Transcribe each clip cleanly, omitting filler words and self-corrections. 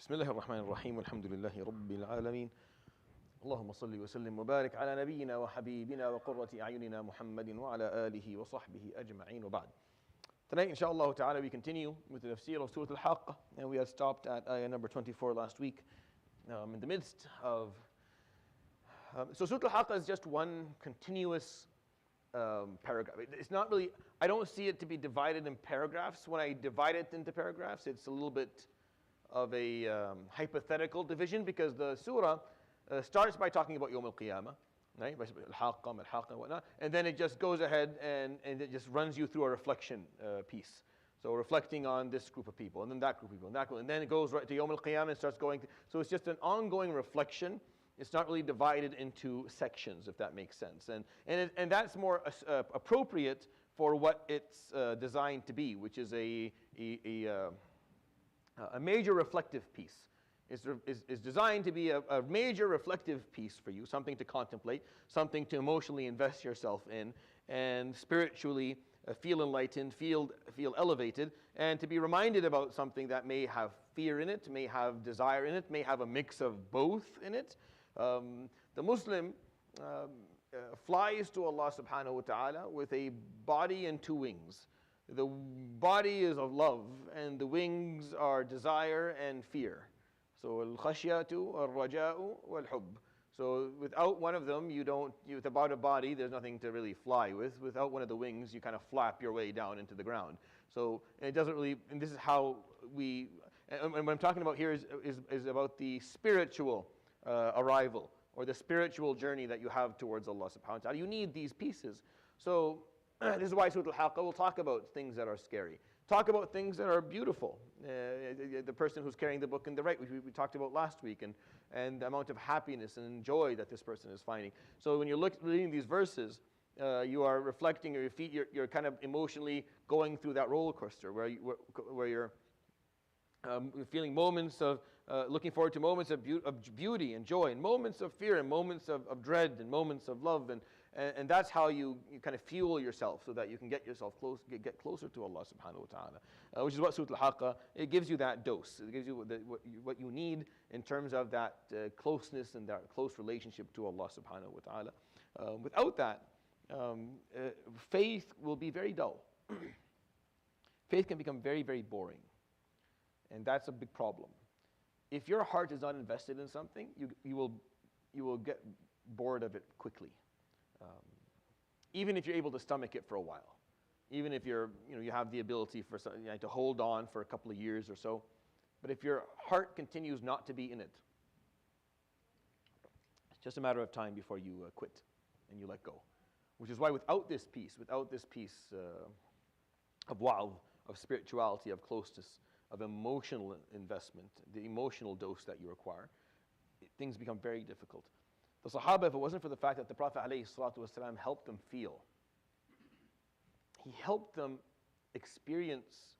بسم الله الرحمن الرحيم والحمد لله رب العالمين اللهم صل وسلم وبارك على نبينا وحبيبنا وقرة أعيننا محمد وعلى آله وصحبه أجمعين وبعد. Tonight, inshallah ta'ala, we continue with the Tafseer of Surat Al-Haqqah, and we had stopped at ayah number 24 last week. In the midst of so Surat Al-Haqqah is just one continuous paragraph. It's not really, I don't see it to be divided in paragraphs. When I divide it into paragraphs, it's a little bit of a hypothetical division, because the surah starts by talking about Yawm al-Qiyamah, right? Al-Haqqah, Al-Haqqah, and whatnot, and then it just goes ahead and it just runs you through a reflection piece. So reflecting on this group of people, and then that group of people, and that group, and then it goes right to Yawm al-Qiyamah and starts going. So it's just an ongoing reflection. It's not really divided into sections, if that makes sense. And that's more appropriate for what it's designed to be, which is a major reflective piece. Is designed to be a major reflective piece for you, something to contemplate, something to emotionally invest yourself in, and spiritually feel enlightened, feel elevated, and to be reminded about something that may have fear in it, may have desire in it, may have a mix of both in it. The Muslim flies to Allah subhanahu wa ta'ala with a body and two wings. The body is of love, and the wings are desire and fear. So al-khashyatu, al-raja'u, wal-hubb. So without one of them, without a body, there's nothing to really fly with. Without one of the wings, you kind of flap your way down into the ground. So it doesn't really, and this is how we, and what I'm talking about here is about the spiritual arrival, or the spiritual journey that you have towards Allah subhanahu wa ta'ala. You need these pieces. So this is why Surat Al-Haqqah will talk about things that are scary. Talk about things that are beautiful. The person who's carrying the book in the right, which we talked about last week, and the amount of happiness and joy that this person is finding. So when you're reading these verses, you are reflecting, your feet, you're kind of emotionally going through that roller coaster where you're feeling moments of, looking forward to moments of beauty and joy, and moments of fear, and moments of dread, and moments of love, and that's how you kind of fuel yourself, so that you can get closer to Allah subhanahu wa ta'ala, which is what Surat Al-Haqqah, it gives you that dose. It gives you what you need in terms of that closeness and that close relationship to Allah subhanahu wa ta'ala. Without that, faith will be very dull. Faith can become very, very boring. And that's a big problem. If your heart is not invested in something, you will get bored of it quickly. Even if you're able to stomach it for a while, even if you have the ability for to hold on for a couple of years or so, but if your heart continues not to be in it, it's just a matter of time before you quit and you let go. Which is why without this piece of wa'adh, of spirituality, of closeness, of emotional investment, the emotional dose that you require, things become very difficult. The Sahaba, if it wasn't for the fact that the Prophet ﷺ helped them feel, he helped them experience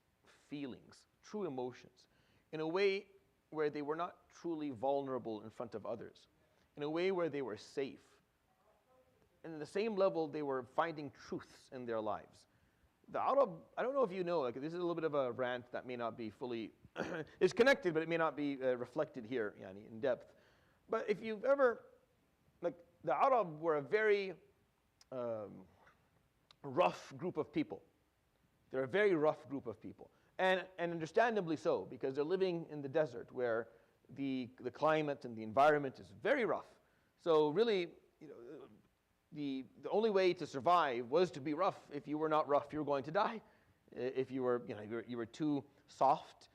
feelings, true emotions, in a way where they were not truly vulnerable in front of others, in a way where they were safe. And at the same level, they were finding truths in their lives. The Arab, I don't know if you know, this is a little bit of a rant that may not be fully, it's connected, but it may not be reflected here in depth. But if you've ever, the Arab were a very rough group of people. They're a very rough group of people. And understandably so, because they're living in the desert where the climate and the environment is very rough. So really, the only way to survive was to be rough. If you were not rough, you were going to die. If you were, you were too soft,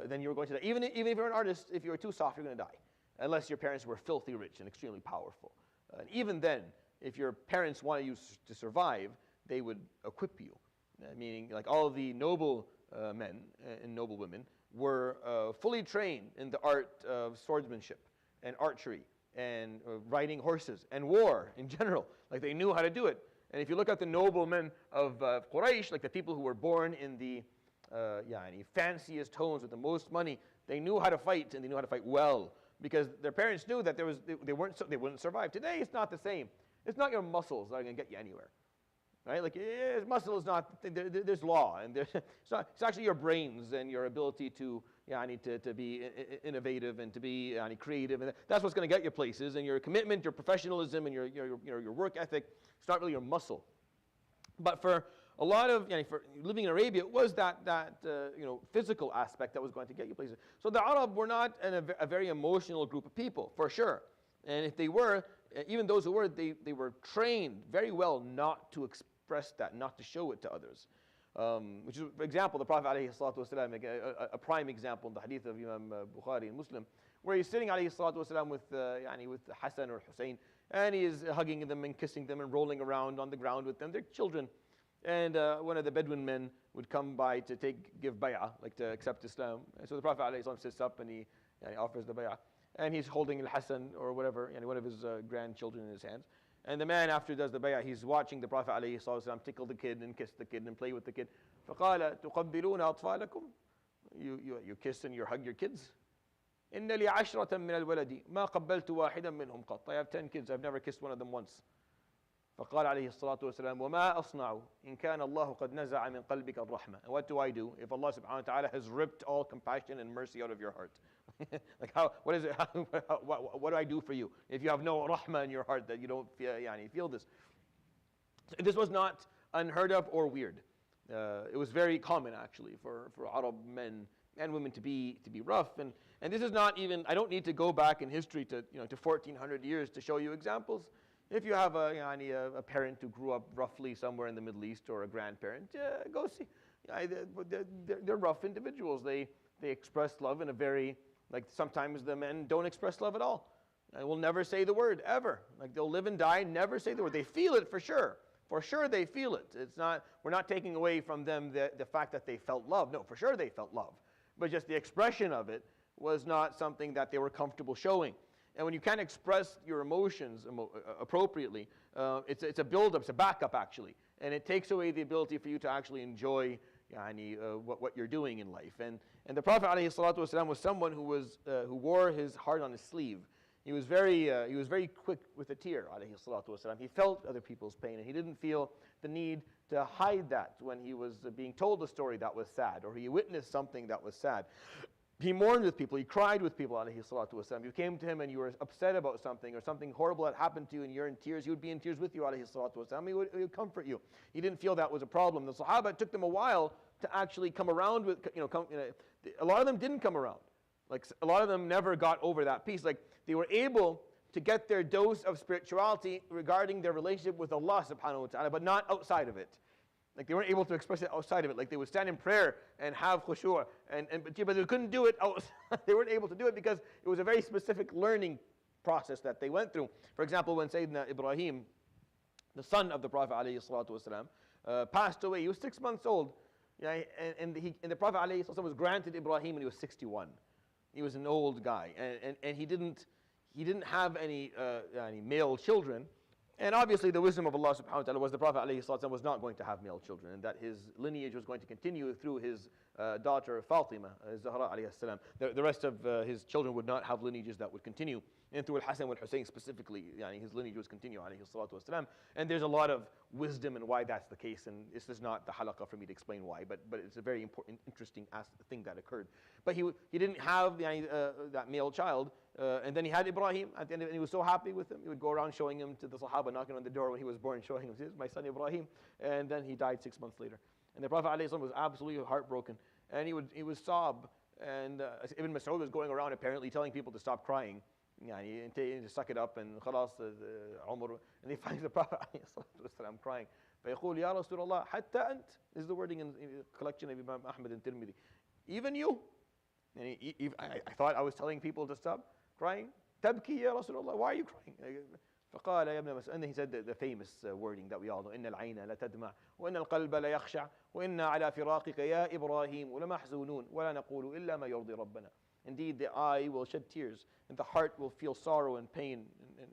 then you were going to die. Even if you're an artist, if you were too soft, you're going to die, unless your parents were filthy rich and extremely powerful. And even then, if your parents wanted you to survive, they would equip you. Meaning, like all of the noble men and noble women were fully trained in the art of swordsmanship and archery, and riding horses, and war in general. Like they knew how to do it. And if you look at the noblemen of Quraysh, like the people who were born in the fanciest homes with the most money, they knew how to fight, and they knew how to fight well, because their parents knew that they wouldn't survive. Today, it's not the same. It's not your muscles that are going to get you anywhere. Right? Like muscle is not, there's law, and it's actually your brains and your ability to to be innovative and to be creative. And that's what's going to get you places. And your commitment, your professionalism, and your work ethic, it's not really your muscle. But for a lot of, for living in Arabia, it was that physical aspect that was going to get you places. So the Arab were not a very emotional group of people, for sure. And if they were, even those who were, they were trained very well not to express that, not to show it to others. Which is, for example, the Prophet ﷺ, a prime example in the hadith of Imam Bukhari and Muslim, where he's sitting ﷺ with Hassan or Hussein, and he is hugging them and kissing them and rolling around on the ground with them. They're children. And one of the Bedouin men would come by to give bay'ah, like to accept Islam. And so the Prophet ﷺ sits up and he offers the bay'ah. And he's holding Al-Hassan or whatever, one of his grandchildren in his hands. And the man, after he does the bay'ah, he's watching the Prophet ﷺ tickle the kid and kiss the kid and play with the kid. فَقَالَ تُقَبِّلُونَ أَطْفَالَكُمْ You kiss and you hug your kids. إِنَّ لِي عَشْرَةً مِّنَ الْوَلَدِ مَا قَبَّلْتُ وَاحِدًا مِّنْهُمْ قَطْ I have 10 kids, I've never kissed one of them once. فقال عليه الصلاة والسلام وما أصنع إن كان الله قد نزع من قلبك الرحمة. And what do I do if Allah subhanahu wa ta'ala has ripped all compassion and mercy out of your heart? Like what is it? What do I do for you if you have no rahmah in your heart, that you don't feel this? So this was not unheard of or weird. It was very common actually for Arab men and women to be rough. And this is not even, I don't need to go back in history to 1400 years to show you examples. If you have a parent who grew up roughly somewhere in the Middle East, or a grandparent, go see. They're rough individuals. They express love in a very, sometimes the men don't express love at all. They will never say the word, ever. They'll live and die, never say the word. They feel it for sure. For sure they feel it. We're not taking away from them the fact that they felt love. No, for sure they felt love. But just the expression of it was not something that they were comfortable showing. And when you can't express your emotions appropriately, it's a build-up, it's a backup actually. And it takes away the ability for you to actually enjoy what you're doing in life. And the Prophet ﷺ was someone who wore his heart on his sleeve. He was very quick with a tear, ﷺ. He felt other people's pain, and he didn't feel the need to hide that when he was being told a story that was sad, or he witnessed something that was sad. He mourned with people, he cried with people, ﷺ. You came to him and you were upset about something, or something horrible had happened to you and you're in tears, he would be in tears with you, ﷺ. He would comfort you. He didn't feel that was a problem. The Sahaba, it took them a while to actually come around with, a lot of them didn't come around. A lot of them never got over that piece. They were able to get their dose of spirituality regarding their relationship with Allah subhanahu wa ta'ala, but not outside of it. They weren't able to express it outside of it. They would stand in prayer and have khushu', but they couldn't do it outside. They weren't able to do it because it was a very specific learning process that they went through. For example, when Sayyidina Ibrahim, the son of the Prophet ﷺ, passed away, he was 6 months old. And the Prophet ﷺ was granted Ibrahim when he was 61. He was an old guy, and he didn't have any male children. And obviously the wisdom of Allah subhanahu wa ta'ala was the Prophet ﷺ was not going to have male children, and that his lineage was going to continue through his daughter Fatima, Zahra alayhi salam. The rest of his children would not have lineages that would continue. And through Al-Hasan and Hussein specifically, his lineage was continue alayhi salatu wasalam. And there's a lot of wisdom in why that's the case, and this is not the halaqah for me to explain why, but it's a very important, interesting thing that occurred. But he didn't have that male child, and then he had Ibrahim at the end, and he was so happy with him. He would go around showing him to the Sahaba, knocking on the door when he was born, showing him, "This is my son Ibrahim." And then he died 6 months later. And the Prophet ﷺ was absolutely heartbroken, and he would sob. And Ibn Mas'ud was going around apparently telling people to stop crying, and to suck it up, and khalas, Umar. And he finds the Prophet ﷺ crying. فيقول يا رسول الله حتى أنت. This is the wording in the collection of Imam Ahmad and Tirmidhi. Even you. And I thought I was telling people to stop crying. تبكي يا رسول الله. Why are you crying? فقال يا ابن مسعود. And then he said the famous wording that we all know. إن العين لتدمع وإن القلب ليخشع وإنا على فراقك يا إبراهيم ولمحزونون ولا نقول إلا ما يرضي ربنا. Indeed, the eye will shed tears, and the heart will feel sorrow and pain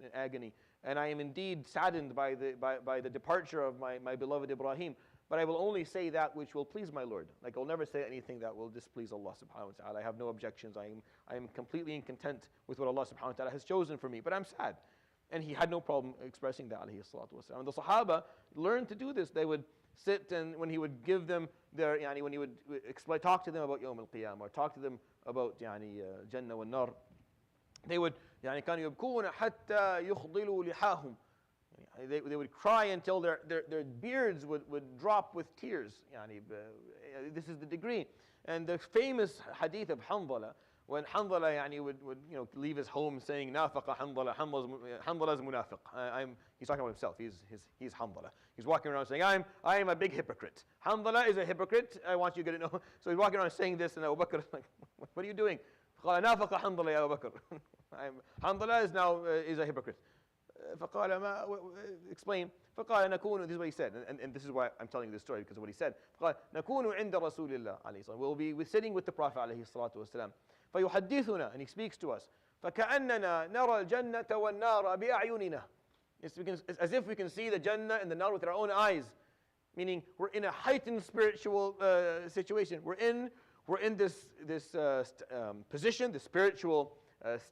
and agony. And I am indeed saddened by the departure of my beloved Ibrahim. But I will only say that which will please my Lord. I'll never say anything that will displease Allah subhanahu wa ta'ala. I have no objections. I am completely content with what Allah subhanahu wa ta'ala has chosen for me. But I'm sad. And he had no problem expressing that, alayhi salatu wasalam. And the Sahaba learned to do this. They would sit, and when he would give them when he would talk to them about Yawm al-Qiyamah, or talk to them about Jannah wa Nar. They would كانوا يبكون حتى يخضلوا لحاهم. They would cry until their beards would drop with tears. This is the degree. And the famous hadith of Hanzala, when Hanzala would leave his home saying nafaqa Hanzala, Hanzala is munafiq. He's talking about himself. He's Hanzala. He's walking around saying I am a big hypocrite. Hanzala is a hypocrite. I want you to know. So he's walking around saying this, and Abu Bakr is like, what are you doing? قال نافق حنظلة يا أبو بكر. Hanzala is a hypocrite. فقال ما explain. فقال نكون, this is what he said, and this is why I'm telling you this story, because of what he said. فقال نكون عند رسول الله عليه الصلاة. We'll be sitting with the Prophet عليه الصلاة والسلام. فيحدثنا, and he speaks to us. فكأننا نرى الجنة والنار بأعيننا. It's as if we can see the Jannah and the Nar with our own eyes, meaning we're in a heightened spiritual situation. We're in this position, the spiritual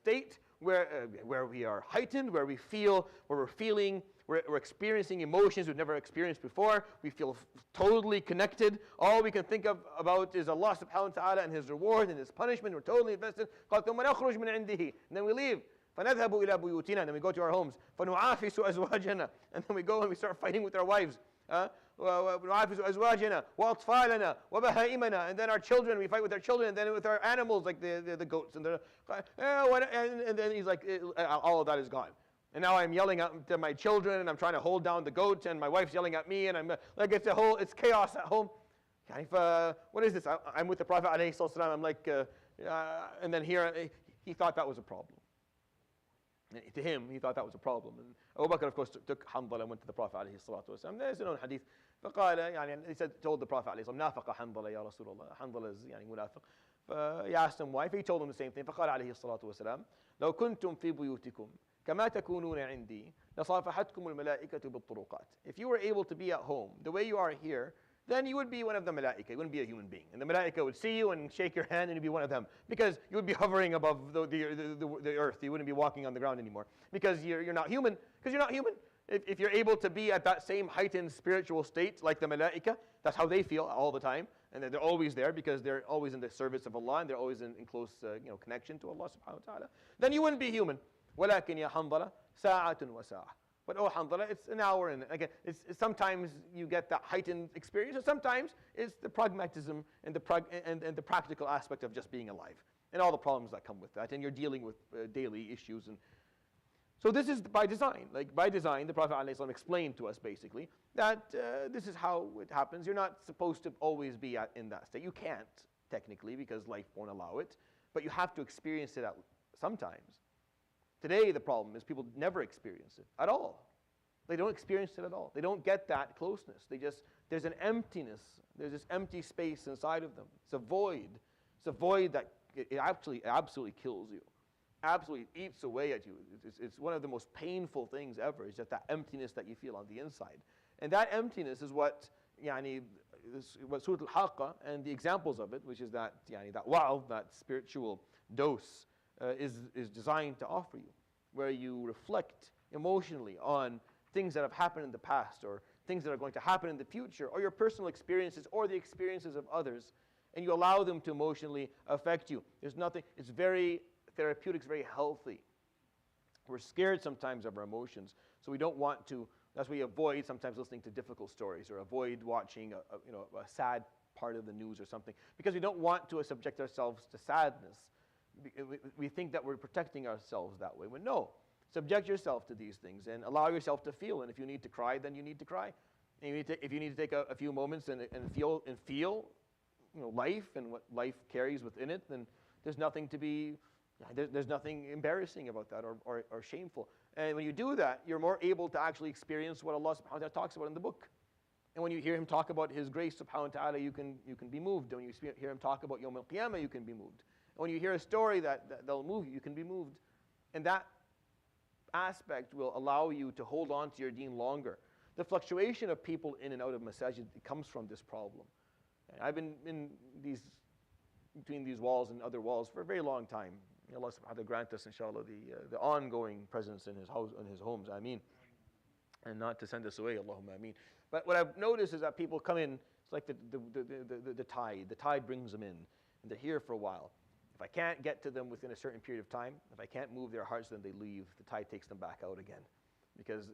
state where we are heightened, where we're experiencing emotions we've never experienced before. We feel totally connected. All we can think about is Allah subhanahu wa ta'ala and His reward and His punishment. We're totally invested. And then we leave. فَنَذْهَبُ إِلَى بُيُوتِنَا, and then we go to our homes. فَنُعَافِسُ أَزْوَاجَنَا, and then we go and we start fighting with our wives. وَنُعَافِسُ أَزْوَاجَنَا وَأَطْفَالَنَا وَبَهَائِمَنَا, and then our children, we fight with our children, and then with our animals like the goats. And then he's like, all of that is gone. And now I'm yelling at my children, and I'm trying to hold down the goat, and my wife's yelling at me, and I'm like, it's chaos at home. What is this? I'm with the Prophet alayhi salatu. I'm like, and then here, he thought that was a problem. To him, he thought that was a problem. And Abu Bakr, of course, took Hanzala and went to the Prophet alayhi salatu wasalam. There's an own hadith. He told the Prophet alayhi salam, نافق Hanzala ya Rasulullah. Hanzala is munafiq. He asked him why. He told him the same thing. فقال عليه الصلاة والسلام لو كنتم في بيوتكم كما تكونون عندي لصافحتكم الملائكة بالطرقات. If you were able to be at home the way you are here, then you would be one of the malaika. You wouldn't be a human being. And the malaika would see you and shake your hand and you'd be one of them. Because you would be hovering above the earth. You wouldn't be walking on the ground anymore. Because you're not human. Because you're not human. If you're able to be at that same heightened spiritual state like the malaika, that's how they feel all the time. And they're always there because they're always in the service of Allah and they're always in close connection to Allah subhanahu wa ta'ala. Then you wouldn't be human. وَلَكِنْ يَا حَنْظَلَ سَاعَةٌ وَسَاعَةٌ. But Hanzala, it's an hour, and again, it's sometimes you get that heightened experience, and sometimes it's the pragmatism and the practical aspect of just being alive, and all the problems that come with that, and you're dealing with daily issues. And so this is by design. Like by design, the Prophet ﷺ explained to us basically that this is how it happens. You're not supposed to always be in that state. You can't technically because life won't allow it, but you have to experience it sometimes. Today, the problem is people never experience it at all. They don't experience it at all. They don't get that closeness. There's an emptiness. There's this empty space inside of them. It's a void. It's a void that it actually absolutely kills you. Absolutely eats away at you. It's one of the most painful things ever. It's just that emptiness that you feel on the inside. And that emptiness is what Surat Al-Haqqah and the examples of it, which is that wa'al, that spiritual dose, is designed to offer you, where you reflect emotionally on things that have happened in the past or things that are going to happen in the future or your personal experiences or the experiences of others, and you allow them to emotionally affect you. There's nothing, it's very therapeutic, it's very healthy. We're scared sometimes of our emotions, so we don't want to, that's why we avoid sometimes listening to difficult stories or avoid watching a sad part of the news or something, because we don't want to subject ourselves to sadness. We think that we're protecting ourselves that way. When no, subject yourself to these things and allow yourself to feel. And if you need to cry, then you need to cry. And if you need to take a few moments and feel life and what life carries within it, then there's nothing to be, there's nothing embarrassing about that or shameful. And when you do that, you're more able to actually experience what Allah subhanahu wa ta'ala talks about in the book. And when you hear Him talk about His grace subhanahu wa ta'ala, you can be moved. And when you hear Him talk about Yawm al-Qiyamah, you can be moved. When you hear a story that'll move you, you can be moved. And that aspect will allow you to hold on to your deen longer. The fluctuation of people in and out of masajid, it comes from this problem. And I've been between these walls and other walls for a very long time. May Allah subhanahu wa ta'ala grant us, inshallah, the ongoing presence in His house, in His homes. Ameen. And not to send us away, Allahumma ameen. But what I've noticed is that people come in, it's like the tide. The tide brings them in, and they're here for a while. If I can't get to them within a certain period of time, if I can't move their hearts, then they leave. The tide takes them back out again. Because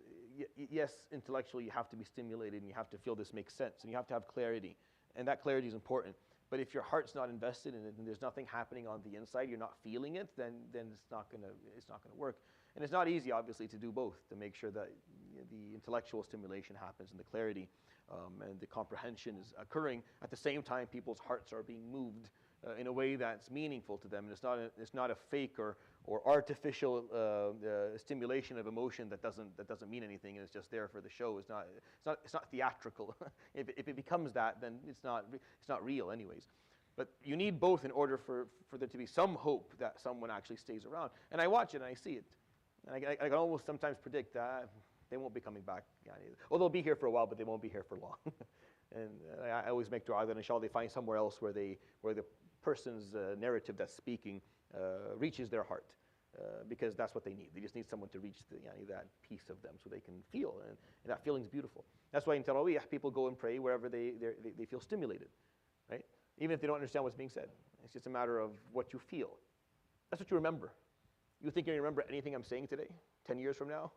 yes, intellectually you have to be stimulated and you have to feel this makes sense and you have to have clarity. And that clarity is important. But if your heart's not invested in it and there's nothing happening on the inside, you're not feeling it, then it's not gonna work. And it's not easy, obviously, to do both, to make sure that the intellectual stimulation happens and the clarity and the comprehension is occurring. At the same time, people's hearts are being moved in a way that's meaningful to them. And it's not a fake or artificial stimulation of emotion that doesn't mean anything and it's just there for the show. It's not theatrical. If it becomes that, then it's not real anyways. But you need both in order for there to be some hope that someone actually stays around. And I watch it and I see it. And I can almost sometimes predict that they won't be coming back. Or they'll be here for a while, but they won't be here for long. And I always make dua that inshallah they find somewhere else where the person's narrative that's speaking reaches their heart. Because that's what they need. They just need someone to reach that piece of them so they can feel. And that feeling's beautiful. That's why in Taraweeh, people go and pray wherever they feel stimulated. Right? Even if they don't understand what's being said. It's just a matter of what you feel. That's what you remember. You think you remember anything I'm saying today, 10 years from now?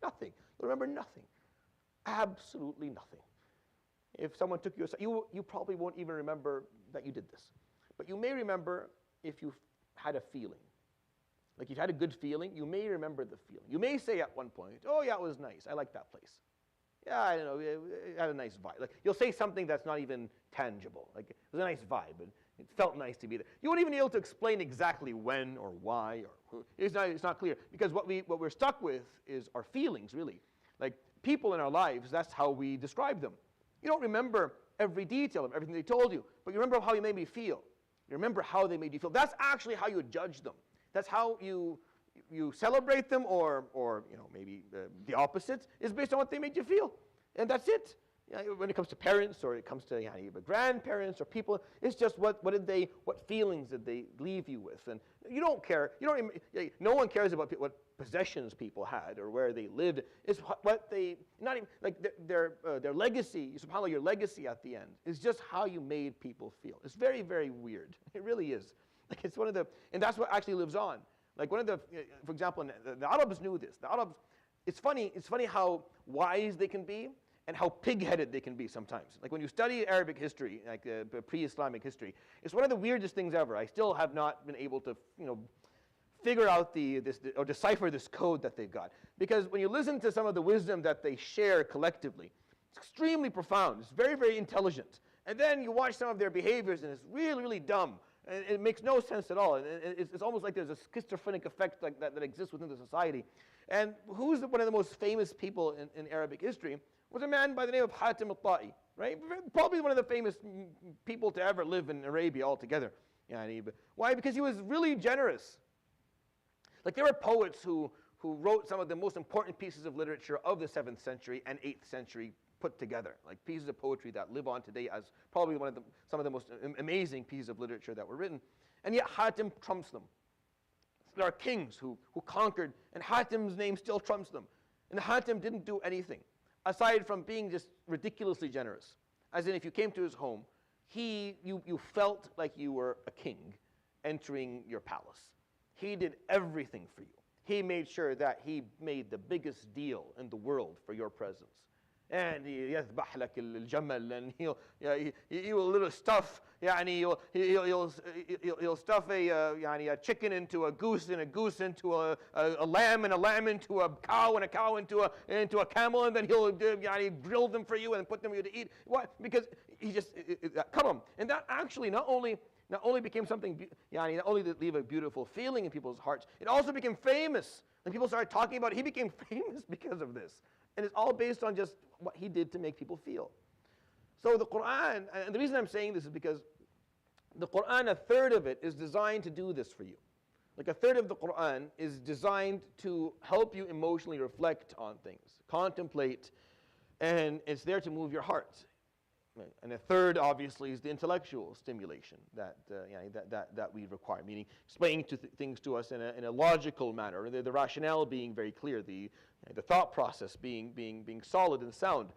Nothing. You'll remember nothing. Absolutely nothing. If someone took you aside, you probably won't even remember that you did this. But you may remember if you had a feeling. Like you've had a good feeling, you may remember the feeling. You may say at one point, oh yeah, it was nice. I like that place. Yeah, I don't know, it had a nice vibe. Like you'll say something that's not even tangible. Like it was a nice vibe, and it felt nice to be there. You won't even be able to explain exactly when or why or who. It's not clear. Because what we're stuck with is our feelings, really. Like people in our lives, that's how we describe them. You don't remember every detail of everything they told you, but you remember how you made me feel. You remember how they made you feel. That's actually how you judge them. That's how you celebrate them, or maybe the opposite is based on what they made you feel, and that's it. When it comes to parents, or it comes to grandparents or people, it's just what feelings did they leave you with, and you don't care. No one cares about what possessions people had or where they lived. It's what they not even like their legacy. SubhanAllah, your legacy at the end is just how you made people feel. It's very, very weird. It really is. Like it's one of the, and that's what actually lives on. Like one of the, for example, the Arabs knew this. The Arabs, it's funny how wise they can be and how pig-headed they can be sometimes. Like when you study Arabic history, like pre-Islamic history, it's one of the weirdest things ever. I still have not been able to, figure out or decipher this code that they've got. Because when you listen to some of the wisdom that they share collectively, it's extremely profound. It's very, very intelligent. And then you watch some of their behaviors and it's really, really dumb. And it makes no sense at all. And it's almost like there's a schizophrenic effect like that exists within the society. And who's one of the most famous people in Arabic history was a man by the name of Hatim al-Ta'i, right? Probably one of the famous people to ever live in Arabia altogether. Why? Because he was really generous. Like there were poets who wrote some of the most important pieces of literature of the 7th century and 8th century put together, like pieces of poetry that live on today as probably some of the most amazing pieces of literature that were written. And yet Hatim trumps them. There are kings who conquered, and Hatim's name still trumps them. And Hatim didn't do anything, aside from being just ridiculously generous. As in, if you came to his home, you felt like you were a king entering your palace. He did everything for you. He made sure that he made the biggest deal in the world for your presence. And يذبح لك الجمل, and he will little stuff, he'll stuff a chicken into a goose, and a goose into a lamb, and a lamb into a cow, and a cow into a camel, and then he'll grill them for you and put them for you to eat. Why? Because he just come on. And that actually not only became something, not only did it leave a beautiful feeling in people's hearts, it also became famous. And people started talking about it. He became famous because of this. And it's all based on just what he did to make people feel. So the Quran, and the reason I'm saying this is because the Quran, a third of it is designed to do this for you. Like a third of the Quran is designed to help you emotionally reflect on things, contemplate, and it's there to move your heart. And a third, obviously, is the intellectual stimulation that we require, meaning explaining things to us in a logical manner, the rationale being very clear, the thought process being solid and sound.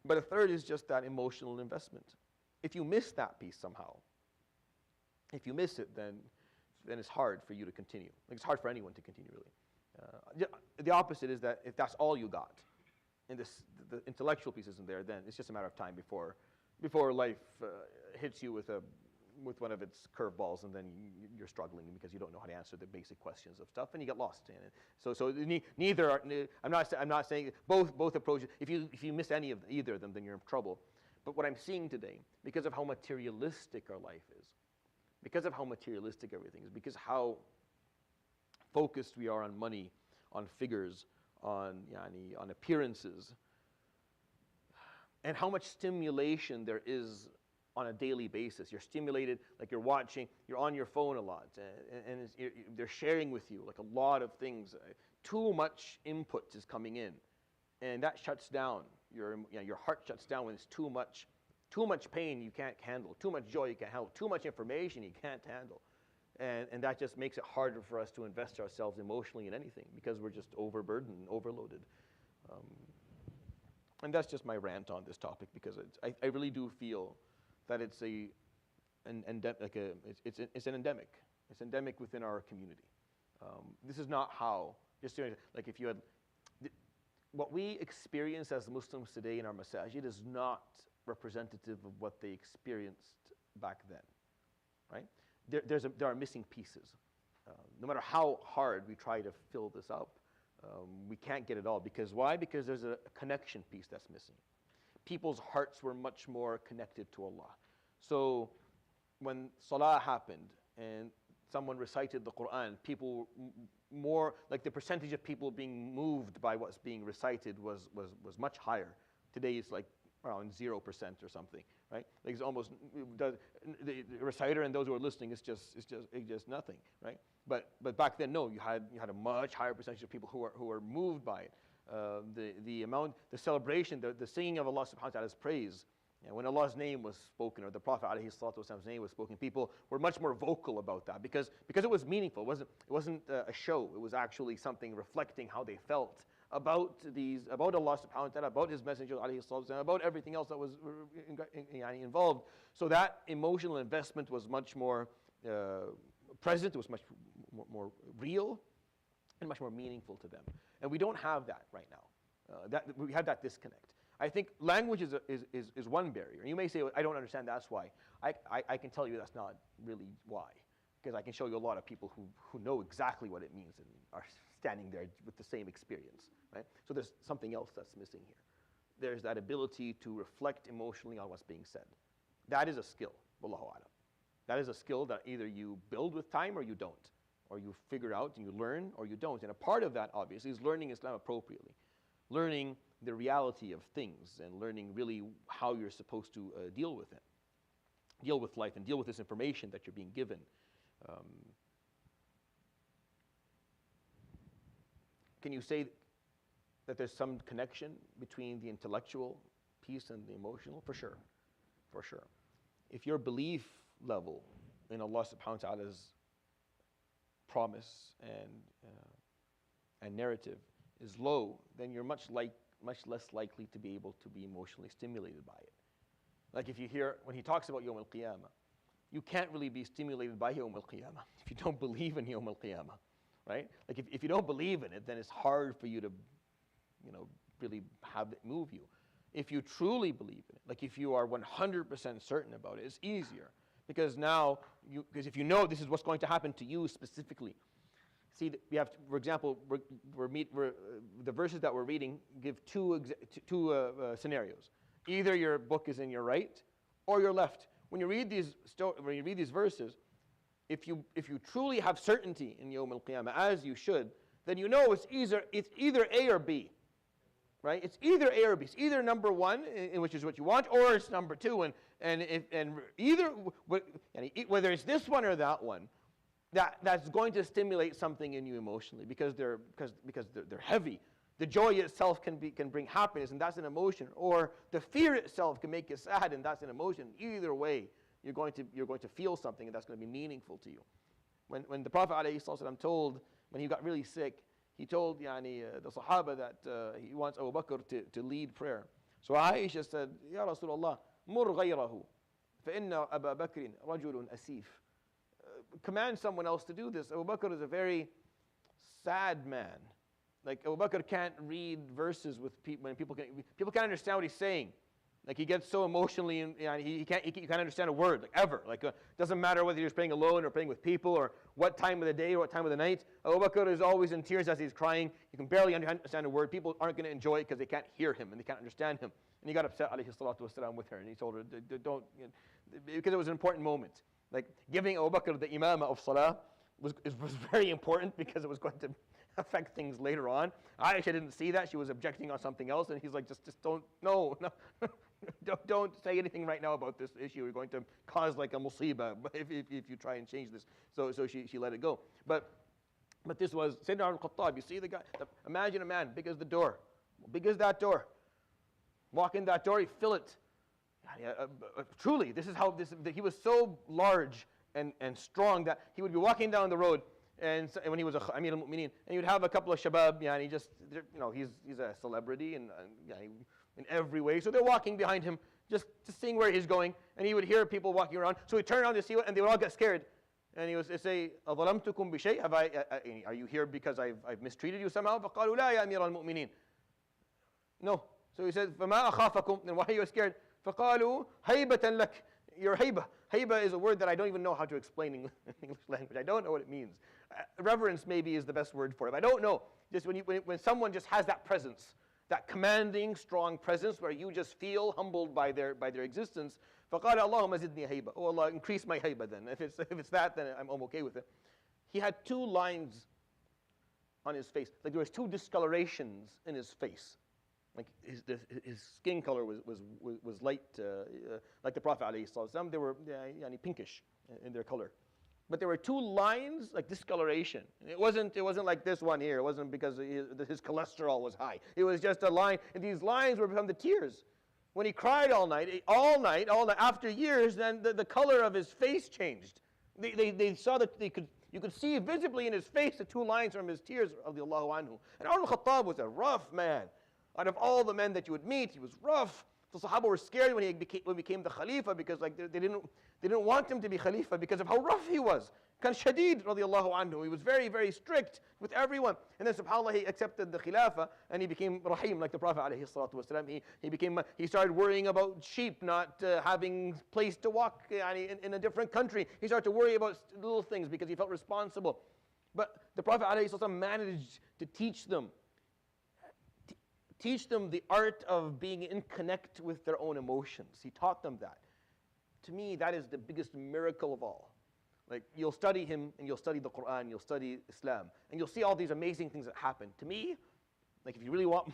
But a third is just that emotional investment. If you miss that piece somehow, If you miss it, then it's hard for you to continue. Like it's hard for anyone to continue, really. The opposite is that if that's all you got, and the intellectual piece isn't there, then it's just a matter of time before life hits you with one of its curveballs, and then you're struggling because you don't know how to answer the basic questions of stuff, and you get lost in it. So neither are. I'm not saying both approaches. If you miss either of them, then you're in trouble. But what I'm seeing today, because of how materialistic our life is, because of how materialistic everything is, because how focused we are on money, on figures, on appearances, and how much stimulation there is on a daily basis. You're stimulated, like you're watching, you're on your phone a lot, and they're sharing with you like a lot of things. Too much input is coming in, and that shuts down. Your heart shuts down when it's too much. Too much pain you can't handle. Too much joy you can't handle. Too much information you can't handle. And that just makes it harder for us to invest ourselves emotionally in anything because we're just overburdened and overloaded. And that's just my rant on this topic, because I really do feel that it's an endemic. It's endemic within our community. This is not how. Like if you had what we experience as Muslims today in our masajid is not representative of what they experienced back then, right? There are missing pieces. No matter how hard we try to fill this up, we can't get it all. Because why? Because there's a connection piece that's missing. People's hearts were much more connected to Allah. So when salah happened and someone recited the Quran, people more, like the percentage of people being moved by what's being recited was much higher. Today it's like around 0% or something, right? Like it's almost the reciter and those who are listening, it's just nothing, right? But back then, no, you had a much higher percentage of people who are moved by it. The celebration, the singing of Allah subhanahu wa ta'ala's praise. When Allah's name was spoken, or the Prophet alayhi salatu wasalam's name was spoken, people were much more vocal about that because it was meaningful. It wasn't a show. It was actually something reflecting how they felt about Allah subhanahu wa ta'ala, about His Messenger alayhi salatu wasalam, about everything else that was involved. So that emotional investment was much more present. It was much more real and much more meaningful to them. And we don't have that right now. We have that disconnect. I think language is one barrier. You may say, I don't understand, that's why. I can tell you that's not really why. Because I can show you a lot of people who know exactly what it means and are standing there with the same experience. Right? So there's something else that's missing here. There's that ability to reflect emotionally on what's being said. That is a skill, wallahu alam. That is a skill that either you build with time or you don't. Or you figure out and you learn or you don't. And a part of that, obviously, is learning Islam appropriately. Learning the reality of things and learning really how you're supposed to deal with it. Deal with life and deal with this information that you're being given. Can you say that there's some connection between the intellectual piece and the emotional? For sure. For sure. If your belief level in Allah subhanahu wa ta'ala's promise and narrative is low, then you're much less likely to be able to be emotionally stimulated by it. Like if you hear, when he talks about Yawm al-Qiyamah, you can't really be stimulated by Yawm al-Qiyamah if you don't believe in Yawm al-Qiyamah, right? Like if you don't believe in it, then it's hard for you to, really have it move you. If you truly believe in it, like if you are 100% certain about it, it's easier. Because now, because if you know this is what's going to happen to you specifically. See, we have, for example, the verses that we're reading give two scenarios. Either your book is in your right or your left. When you read these verses, if you truly have certainty in Yawm al-Qiyamah, as you should, then you know it's either A or B. Right? It's either A or B. It's either number one, which is what you want, or it's number two. And either whether it's this one or that one, that's going to stimulate something in you emotionally because they're heavy. The joy itself can bring happiness, and that's an emotion. Or the fear itself can make you sad, and that's an emotion. Either way, you're going to feel something, and that's going to be meaningful to you. When the Prophet ﷺ told, when he got really sick, he told the Sahaba that he wants Abu Bakr to lead prayer. So Aisha said, Ya Rasulullah, mur ghayrahu, فإن أبا بكر رجل أسيف. command someone else to do this. Abu Bakr is a very sad man. Like Abu Bakr can't read verses with people, when people can't understand what he's saying. Like he gets so emotionally, and he can't understand a word, like ever. Like it doesn't matter whether you're praying alone or praying with people or what time of the day or what time of the night. Abu Bakr is always in tears as he's crying. You can barely understand a word. People aren't going to enjoy it because they can't hear him and they can't understand him. And he got upset, alayhi salatu wasalam, with her, and he told her, don't, because it was an important moment. Like giving Abu Bakr the imama of salah was very important because it was going to affect things later on. Aisha didn't see that. She was objecting on something else, and he's like, just don't, no. Don't say anything right now about this issue. You're going to cause like a musibah if you try and change this. So she let it go. But this was Sayyidina Al-Khattab. You see the guy, imagine a man big as the door, big as that door. Walk in that door, you feel it. Truly, this is how he was so large and strong that he would be walking down the road, and when he was Amir al-Mu'mineen, and he would have a couple of shabab, and he just, he's a celebrity and in every way. So they're walking behind him, just seeing where he's going, and he would hear people walking around. So he'd turn around to see what, and they would all get scared. And he would say, أَظَلَمْتُكُمْ بِشَيْءٍ? Are you here because I've mistreated you somehow? فَقَالُوا لَا يَا أَمِيرَ الْمُؤْمِنِينَ. No. So he said, فَمَا أَخَافَكُمْ? Then why are you scared? فَقَالُوا هَيْبَةً لَكَ. Your hayba. Hayba is a word that I don't even know how to explain in English language. I don't know what it means. Reverence maybe is the best word for it. I don't know. Just when someone just has that presence, that commanding, strong presence where you just feel humbled by their existence. فَقَالَ اللَّهُمَّ زِدْنِي هَيْبَةً. Oh Allah, increase my hayba then. If it's that, then I'm okay with it. He had 2 lines on his face. Like there was 2 discolorations in his face. Like his skin color was light, like the Prophet ﷺ. They were pinkish in their color. But there were 2 lines, like discoloration. It wasn't like this one here. It wasn't because his cholesterol was high. It was just a line, and these lines were from the tears. When he cried all night, after years, then the color of his face changed. They saw that you could see visibly in his face the 2 lines from his tears, radiallahu anhu. And Al-Khattab was a rough man. Out of all the men that you would meet, he was rough. The Sahaba were scared when he became the Khalifa because like they didn't want him to be Khalifa because of how rough he was. Kan Shadid radiallahu anhu. He was very, very strict with everyone. And then subhanAllah, he accepted the Khilafah and he became Rahim like the Prophet alayhi salatu wasalam. He started worrying about sheep not having place to walk in a different country. He started to worry about little things because he felt responsible. But the Prophet alayhi salatu wasalam managed to teach them the art of being in connect with their own emotions. He taught them that. To me, that is the biggest miracle of all. Like, you'll study him, and you'll study the Quran, you'll study Islam, and you'll see all these amazing things that happen. To me, like if you really want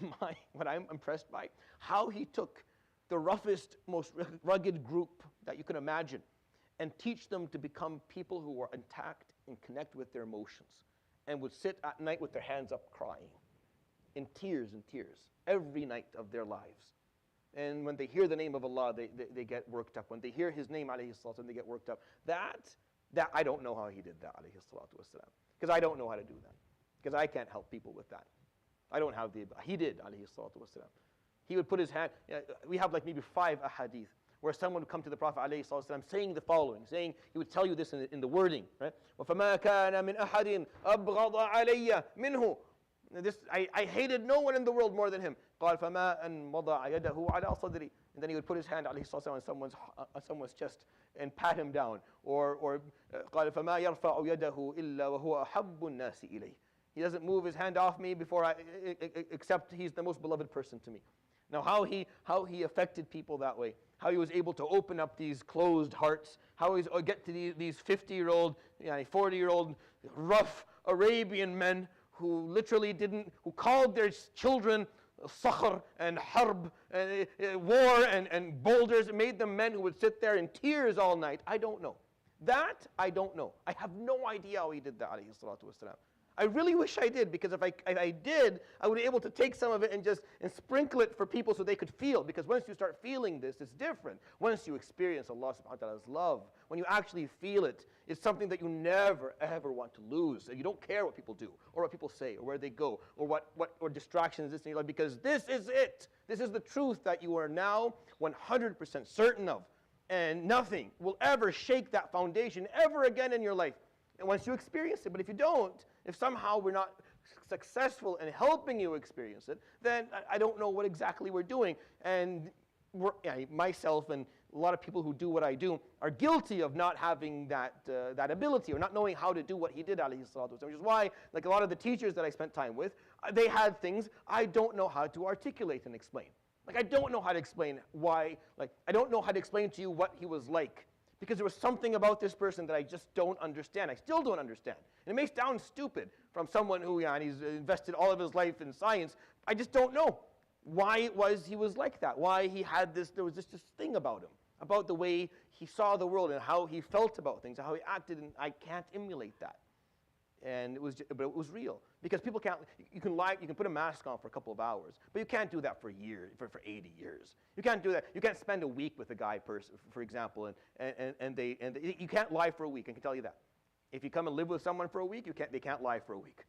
what I'm impressed by, how he took the roughest, most rugged group that you can imagine and teach them to become people who were intact and connect with their emotions and would sit at night with their hands up crying in tears and tears every night of their lives. And when they hear the name of Allah, they get worked up. When they hear his name, alayhi salatu, they get worked up. That I don't know how he did that, alayhi salatu wasalam. Because I don't know how to do that. Because I can't help people with that. I don't have he did, alayhi salatu wasalam. He would put his hand, we have like maybe 5 ahadith, where someone would come to the Prophet alayhi salatu wasalam saying the following, he would tell you this in the wording, right? وَفَمَا كَانَ مِنْ أَحَدٍ أَبْغَضَ عَلَيَّ مِنْهُ. I hated no one in the world more than him. قال فما أن وضع يده على صدري. And then he would put his hand عليه الصلاة والسلام on someone's chest and pat him down. Or قال فما يرفع يده إلا وهو أحب الناس إليه. He doesn't move his hand off me except he's the most beloved person to me. Now how he affected people that way, how he was able to open up these closed hearts, how he's get to these 50-year-old, 40-year-old rough Arabian men who literally who called their children sakhr and harb, and war and boulders, made them men who would sit there in tears all night. I don't know. That I don't know. I have no idea how he did that, alayhi salatu wasalam. I really wish I did, because if I did, I would be able to take some of it and sprinkle it for people so they could feel. Because once you start feeling this, it's different. Once you experience Allah subhanahu wa ta'ala's love, when you actually feel it, it's something that you never ever want to lose. And you don't care what people do, or what people say, or where they go, or what distractions this in your life, because this is it. This is the truth that you are now 100% certain of. And nothing will ever shake that foundation ever again in your life. And once you experience it, but if you don't, if somehow we're not successful in helping you experience it, then I don't know what exactly we're doing. And myself and a lot of people who do what I do are guilty of not having that ability or not knowing how to do what he did, alayhi salatu wasalam, which is why, like a lot of the teachers that I spent time with, they had things I don't know how to articulate and explain. Like I don't know how to explain why, like I don't know how to explain to you what he was like, because there was something about this person that I just don't understand. I still don't understand. And it may sound stupid from someone who he's invested all of his life in science. I just don't know why it was he was like that, why he had this, there was this thing about him, about the way he saw the world and how he felt about things, how he acted, and I can't emulate that. And but it was real. Because people can't, you can put a mask on for a couple of hours, but you can't do that for years, for 80 years. You can't do that. You can't spend a week with a guy, for example, and you can't lie for a week, I can tell you that. If you come and live with someone for a week, they can't lie for a week.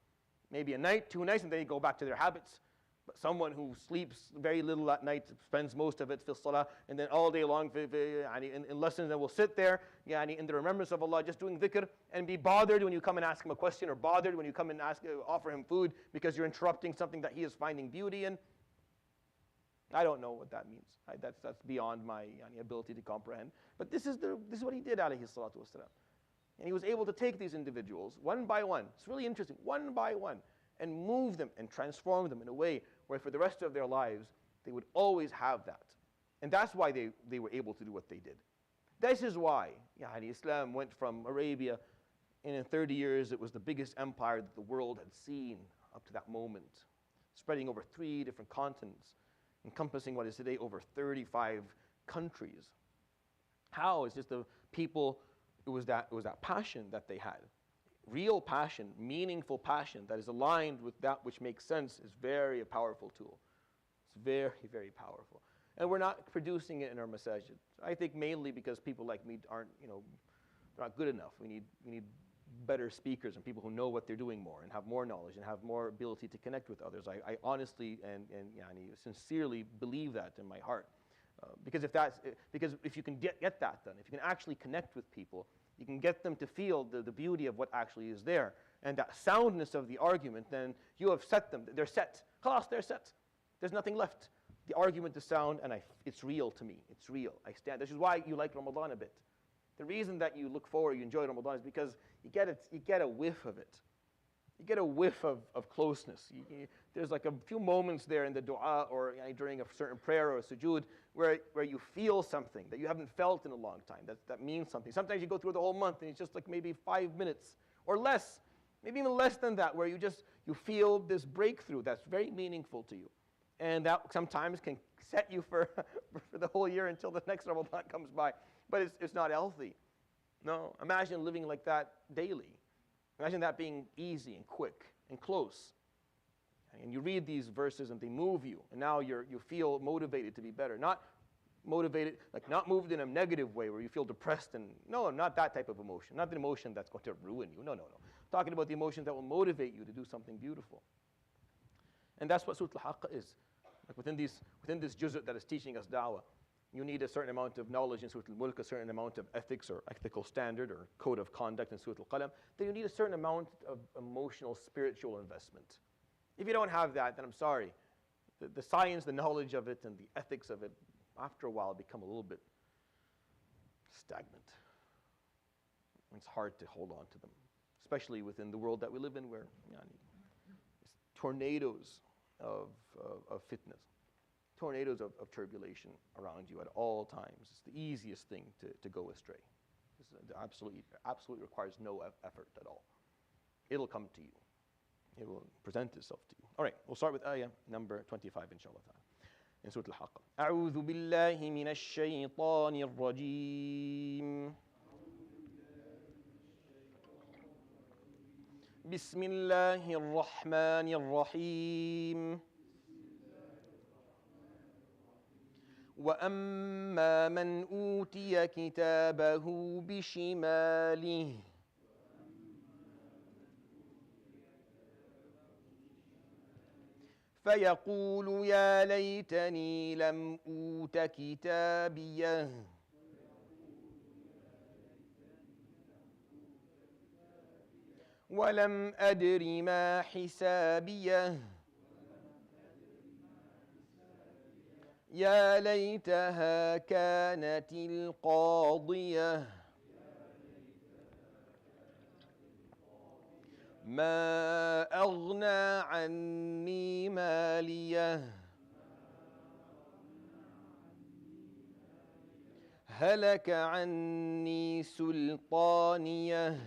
Maybe a night, 2 nights, and then you go back to their habits. But someone who sleeps very little at night, spends most of it fi salah, and then all day long in lessons, and will sit there in the remembrance of Allah, just doing dhikr, and be bothered when you come and ask him a question, or bothered when you come and offer him food because you're interrupting something that he is finding beauty in. I don't know what that means. That's beyond my ability to comprehend. But this is what he did, alayhi salatu wasalam. And he was able to take these individuals one by one. It's really interesting, one by one, and move them and transform them in a way where for the rest of their lives, they would always have that. And that's why they were able to do what they did. This is why Islam went from Arabia, and in 30 years, it was the biggest empire that the world had seen up to that moment, spreading over 3 different continents, encompassing what is today over 35 countries. How? It's just the people, it was that passion that they had. Real passion, meaningful passion that is aligned with that which makes sense is very a powerful tool. It's very, very powerful. And we're not producing it in our masajid. I think mainly because people like me aren't, not good enough. We need better speakers and people who know what they're doing more and have more knowledge and have more ability to connect with others. I honestly and sincerely believe that in my heart. Because if you can get that done, if you can actually connect with people, you can get them to feel the beauty of what actually is there. And that soundness of the argument, then you have set them. They're set. Khalas, they're set. There's nothing left. The argument is sound, and it's real to me. It's real. I stand. This is why you like Ramadan a bit. The reason that you look forward, you enjoy Ramadan, is because you get a whiff of it. You get a whiff of closeness. There's like a few moments there in the dua or during a certain prayer or a sujood where you feel something that you haven't felt in a long time. That means something. Sometimes you go through the whole month and it's just like maybe 5 minutes or less, maybe even less than that, where you feel this breakthrough that's very meaningful to you. And that sometimes can set you for the whole year until the next Ramadan comes by. But it's not healthy. No, imagine living like that daily. Imagine that being easy and quick and close. And you read these verses and they move you. And now you feel motivated to be better. Not motivated, like not moved in a negative way where you feel depressed. And no, not that type of emotion. Not the emotion that's going to ruin you. No. Talking about the emotions that will motivate you to do something beautiful. And that's what Surat Al-Haqqah is. Like within this juz' that is teaching us da'wah, you need a certain amount of knowledge in Surat Al-Mulk, a certain amount of ethics or ethical standard or code of conduct in Surat Al-Qalam. Then you need a certain amount of emotional, spiritual investment. If you don't have that, then I'm sorry. The science, the knowledge of it, and the ethics of it, after a while, become a little bit stagnant. It's hard to hold on to them, especially within the world that we live in, where tornadoes of fitness. Tornadoes of turbulation around you at all times. It's the easiest thing to go astray. It absolutely requires no effort at all. It'll come to you. It will present itself to you. All right, we'll start with ayah number 25, inshallah ta'ala. In Surah Al-Haqqah. أعوذ بالله من الشيطان الرجيم. بسم الله الرحمن الرحيم. وأما من أوتي كتابه بشماله فيقول يا ليتني لم أوت كتابيه وَلَمْ أَدْرِ مَا حِسَابِيَهْ يَا لَيْتَهَا كَانَتِ الْقَاضِيَةَ مَا أَغْنَى عَنِّي مَالِيَهْ هَلَكَ عَنِّي سُلْطَانِيَهْ.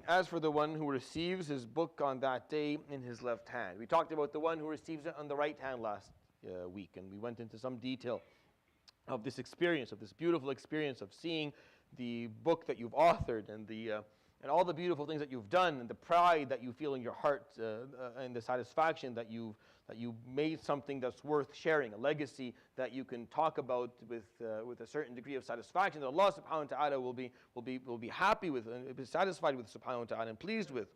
As for the one who receives his book on that day in his left hand. We talked about the one who receives it on the right hand last week, and we went into some detail of this experience, of this beautiful experience of seeing the book that you've authored and all the beautiful things that you've done, and the pride that you feel in your heart, and the satisfaction that you made something that's worth sharing, a legacy that you can talk about with a certain degree of satisfaction that Allah subhanahu wa ta'ala will be happy with and be satisfied with subhanahu wa ta'ala and pleased with.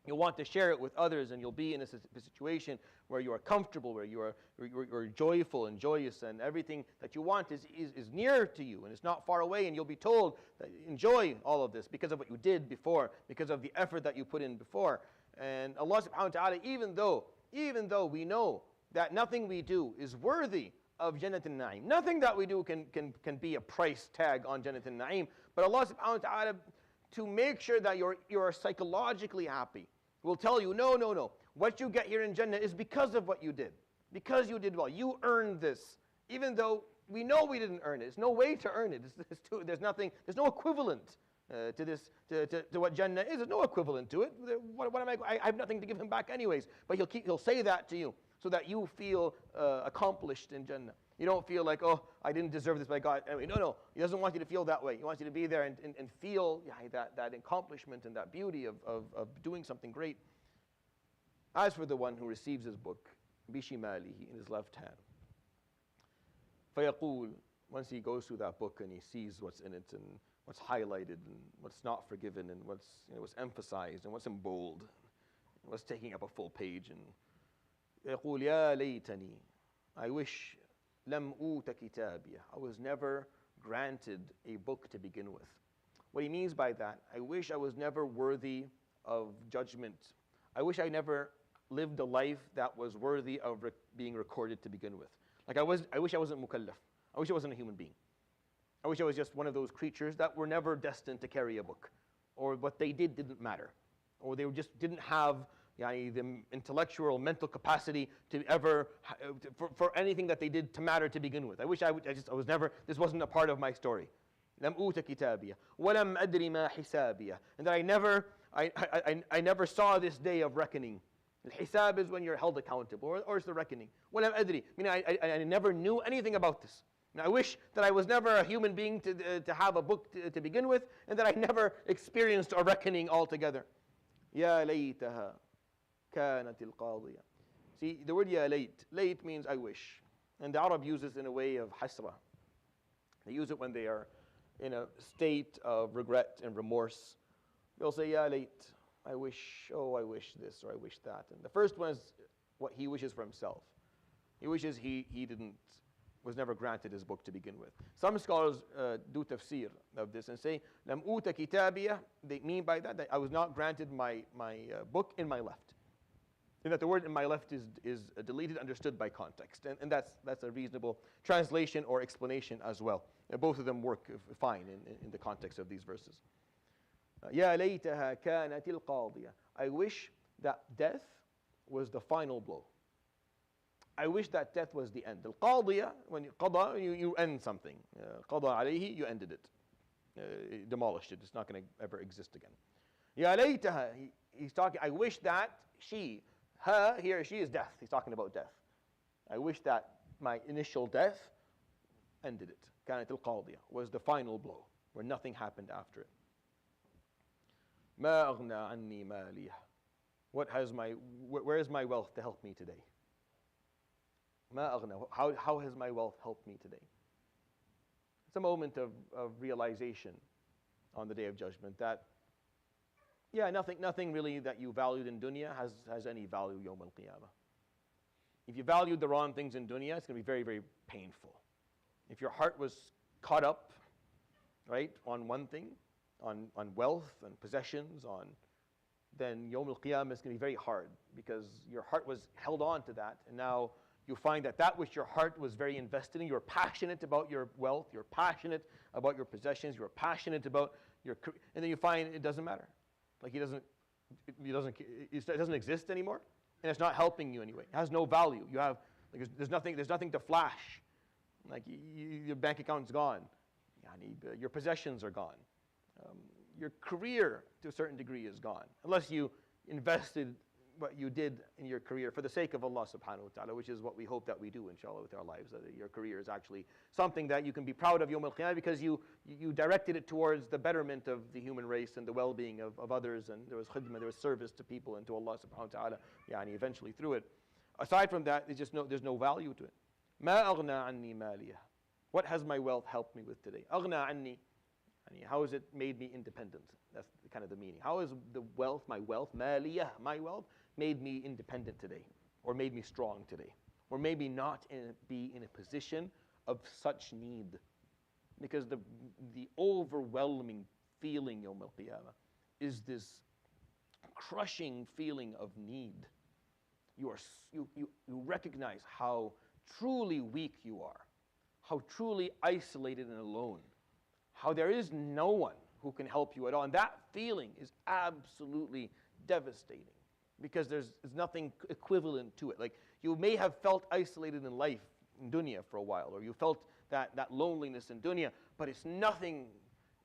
You'll want to share it with others, and you'll be in a situation where you are comfortable, where you're joyful and joyous, and everything that you want is near to you, and it's not far away, and you'll be told that enjoy all of this because of what you did before, because of the effort that you put in before. And Allah subhanahu wa ta'ala, even though we know that nothing we do is worthy of Jannat al-Na'im, nothing that we do can be a price tag on Jannat al-Na'im, but Allah subhanahu wa ta'ala, to make sure that you're psychologically happy, will tell you, no. What you get here in Jannah is because of what you did. Because you did well. You earned this. Even though we know we didn't earn it. There's no way to earn it. There's no equivalent to this, to what Jannah is. There's no equivalent to it. I have nothing to give him back anyways. But he'll say that to you so that you feel accomplished in Jannah. You don't feel like, oh, I didn't deserve this, but I got it anyway. No. He doesn't want you to feel that way. He wants you to be there and feel that accomplishment and that beauty of doing something great. As for the one who receives his book, bishimalihi, in his left hand, فَيَقُولُ, once he goes through that book and he sees what's in it and what's highlighted and what's not forgiven and what's emphasized and what's in bold, and what's taking up a full page, and يَقُولُ يَا لَيْتَنِي, I wish لَمْ أُوتَ كِتَابِيَهْ, I was never granted a book to begin with. What he means by that, I wish I was never worthy of judgment. I wish I never lived a life that was worthy of being recorded to begin with. Like I wish I wasn't mukallaf. I wish I wasn't a human being. I wish I was just one of those creatures that were never destined to carry a book, or what they did didn't matter, or they just didn't have the intellectual, mental capacity to ever, for anything that they did to matter to begin with. I wish I was never, this wasn't a part of my story. لم أوت كتابية ولم أدري ما حسابية, and that I never saw this day of reckoning. Al-Hisab is when you're held accountable, or it's the reckoning. ولم أدري, meaning I never knew anything about this. And I wish that I was never a human being to have a book to begin with, and that I never experienced a reckoning altogether. يا ليتها كانت القاضية. See, the word ya layt means I wish. And the Arab uses it in a way of hasra. They use it when they are in a state of regret and remorse. They'll say, ya layt, I wish this or I wish that. And the first one is what he wishes for himself. He wishes he was never granted his book to begin with. Some scholars do tafseer of this and say, lam uta kitabiyah, they mean by that I was not granted my book in my left. And that the word in my left is deleted, understood by context. And that's a reasonable translation or explanation as well. Both of them work fine in the context of these verses. يَا لَيْتَهَا كَانَتِ الْقَاضِيَةَ, I wish that death was the final blow. I wish that death was the end. Al-Qadiyah, when you end something. Qada alayhi, you ended it. Demolished it. It's not going to ever exist again. Ya laytaha, he's talking, I wish that she, her, he or she is death. He's talking about death. I wish that my initial death ended it. Kanat al-Qadiyah was the final blow, where nothing happened after it. Ma aghna anni maliyah. Where is my wealth to help me today? Ma aghna, how has my wealth helped me today? It's a moment of realization on the Day of Judgment that, nothing really that you valued in dunya has any value yawm al-qiyamah. If you valued the wrong things in dunya, it's going to be very, very painful. If your heart was caught up, right, on one thing, on wealth and possessions, then Yawm al-Qiyamah is going to be very hard, because your heart was held on to that, and now you find that which your heart was very invested in, you're passionate about your wealth, you're passionate about your possessions, you're passionate about your career, and then you find it doesn't matter. Like it doesn't exist anymore, and it's not helping you anyway. It has no value. You have there's nothing to flash. Like your bank account's gone, your possessions are gone, your career to a certain degree is gone, unless you invested what you did in your career for the sake of Allah subhanahu wa ta'ala, which is what we hope that we do, inshallah, with our lives, that your career is actually something that you can be proud of Yawm al-Qiyamah, because you directed it towards the betterment of the human race and the well-being of others, and there was khidmah, there was service to people and to Allah subhanahu wa ta'ala, eventually through it. Aside from that, there's no value to it. مَا أَغْنَى عَنِّي مَالِيَهْ. What has my wealth helped me with today? أَغْنَى عَنِّي. How has it made me independent? That's kind of the meaning. How has my wealth, مَالِيَهْ, my wealth, made me independent today, or made me strong today, or maybe not be in a position of such need? Because the overwhelming feeling Yawm al-Qiyamah is this crushing feeling of need. You recognize how truly weak you are, how truly isolated and alone, how there is no one who can help you at all. And that feeling is absolutely devastating, because there's nothing equivalent to it. Like, you may have felt isolated in life, in dunya, for a while, or you felt that loneliness in dunya, but it's nothing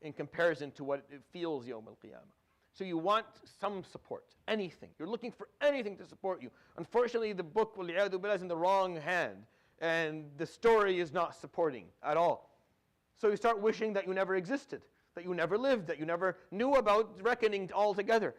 in comparison to what it feels Yawm al-Qiyamah. So you want some support, anything. You're looking for anything to support you. Unfortunately, the book وَالْعِيَاذُ بِاللَّهِ is in the wrong hand, and the story is not supporting at all. So you start wishing that you never existed, that you never lived, that you never knew about reckoning altogether.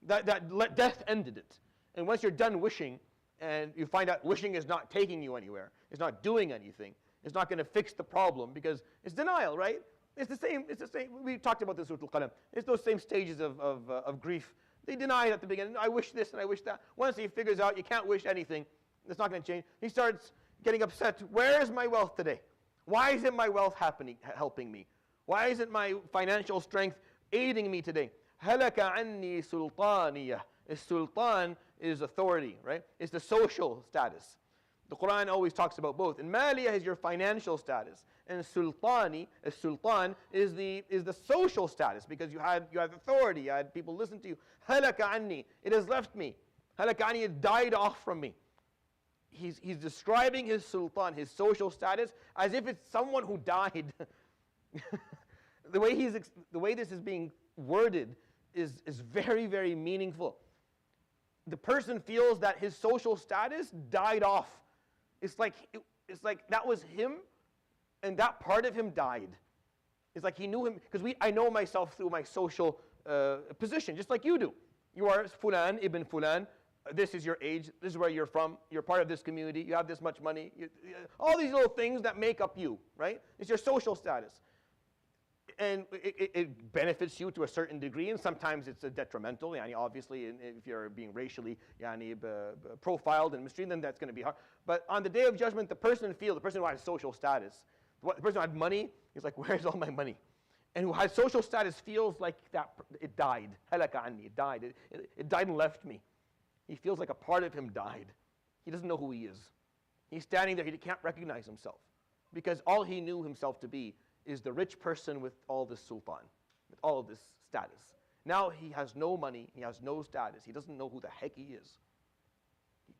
That death ended it. And once you're done wishing, and you find out wishing is not taking you anywhere, it's not doing anything, it's not going to fix the problem, because it's denial, right? It's the same. We talked about this with Al-Qalam. It's those same stages of grief. They deny it at the beginning. I wish this and I wish that. Once he figures out you can't wish anything, it's not going to change, he starts getting upset. Where is my wealth today? Why isn't my wealth helping me? Why isn't my financial strength aiding me today? هَلَكَ عَنِّي سُلْطَانِيَةٌ. Sultan is authority, right? It's the social status. The Quran always talks about both. And maliyah is your financial status, and sultan is the social status, because you had authority, you had people listen to you. هَلَكَ عَنِّي. It has left me. هَلَكَ عَنِّي. It died off from me. He's describing his sultan, his social status, as if it's someone who died. The way this is being worded is very, very meaningful. The person feels that his social status died off. It's like that was him, and that part of him died. It's like he knew him, because I know myself through my social position, just like you do. You are Fulan, Ibn Fulan. This is your age. This is where you're from. You're part of this community. You have this much money. All these little things that make up you, right? It's your social status. And it benefits you to a certain degree, and sometimes it's detrimental. Obviously, if you're being racially profiled and mistreated, then that's going to be hard. But on the Day of Judgment, the person who has social status, the person who had money, is like, where's all my money? And who has social status feels like that it died. هَلَكَ عَنِّي. It died. It died and left me. He feels like a part of him died. He doesn't know who he is. He's standing there. He can't recognize himself, because all he knew himself to be is the rich person with all this sultan, with all of this status. Now he has no money, he has no status, he doesn't know who the heck he is. He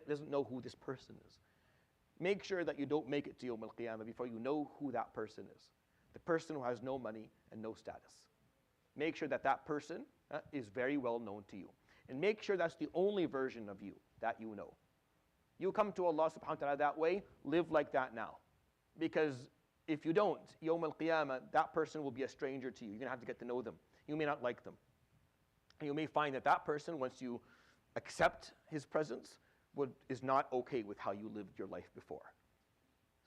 doesn't know who this person is. Make sure that you don't make it to Yawm al-Qiyamah before you know who that person is. The person who has no money and no status. Make sure that person is very well known to you. And make sure that's the only version of you that you know. You come to Allah subhanahu wa ta'ala that way, live like that now. Because if you don't, Yawm al-Qiyamah, that person will be a stranger to you. You're going to have to get to know them. You may not like them. And you may find that person, once you accept his presence, is not okay with how you lived your life before.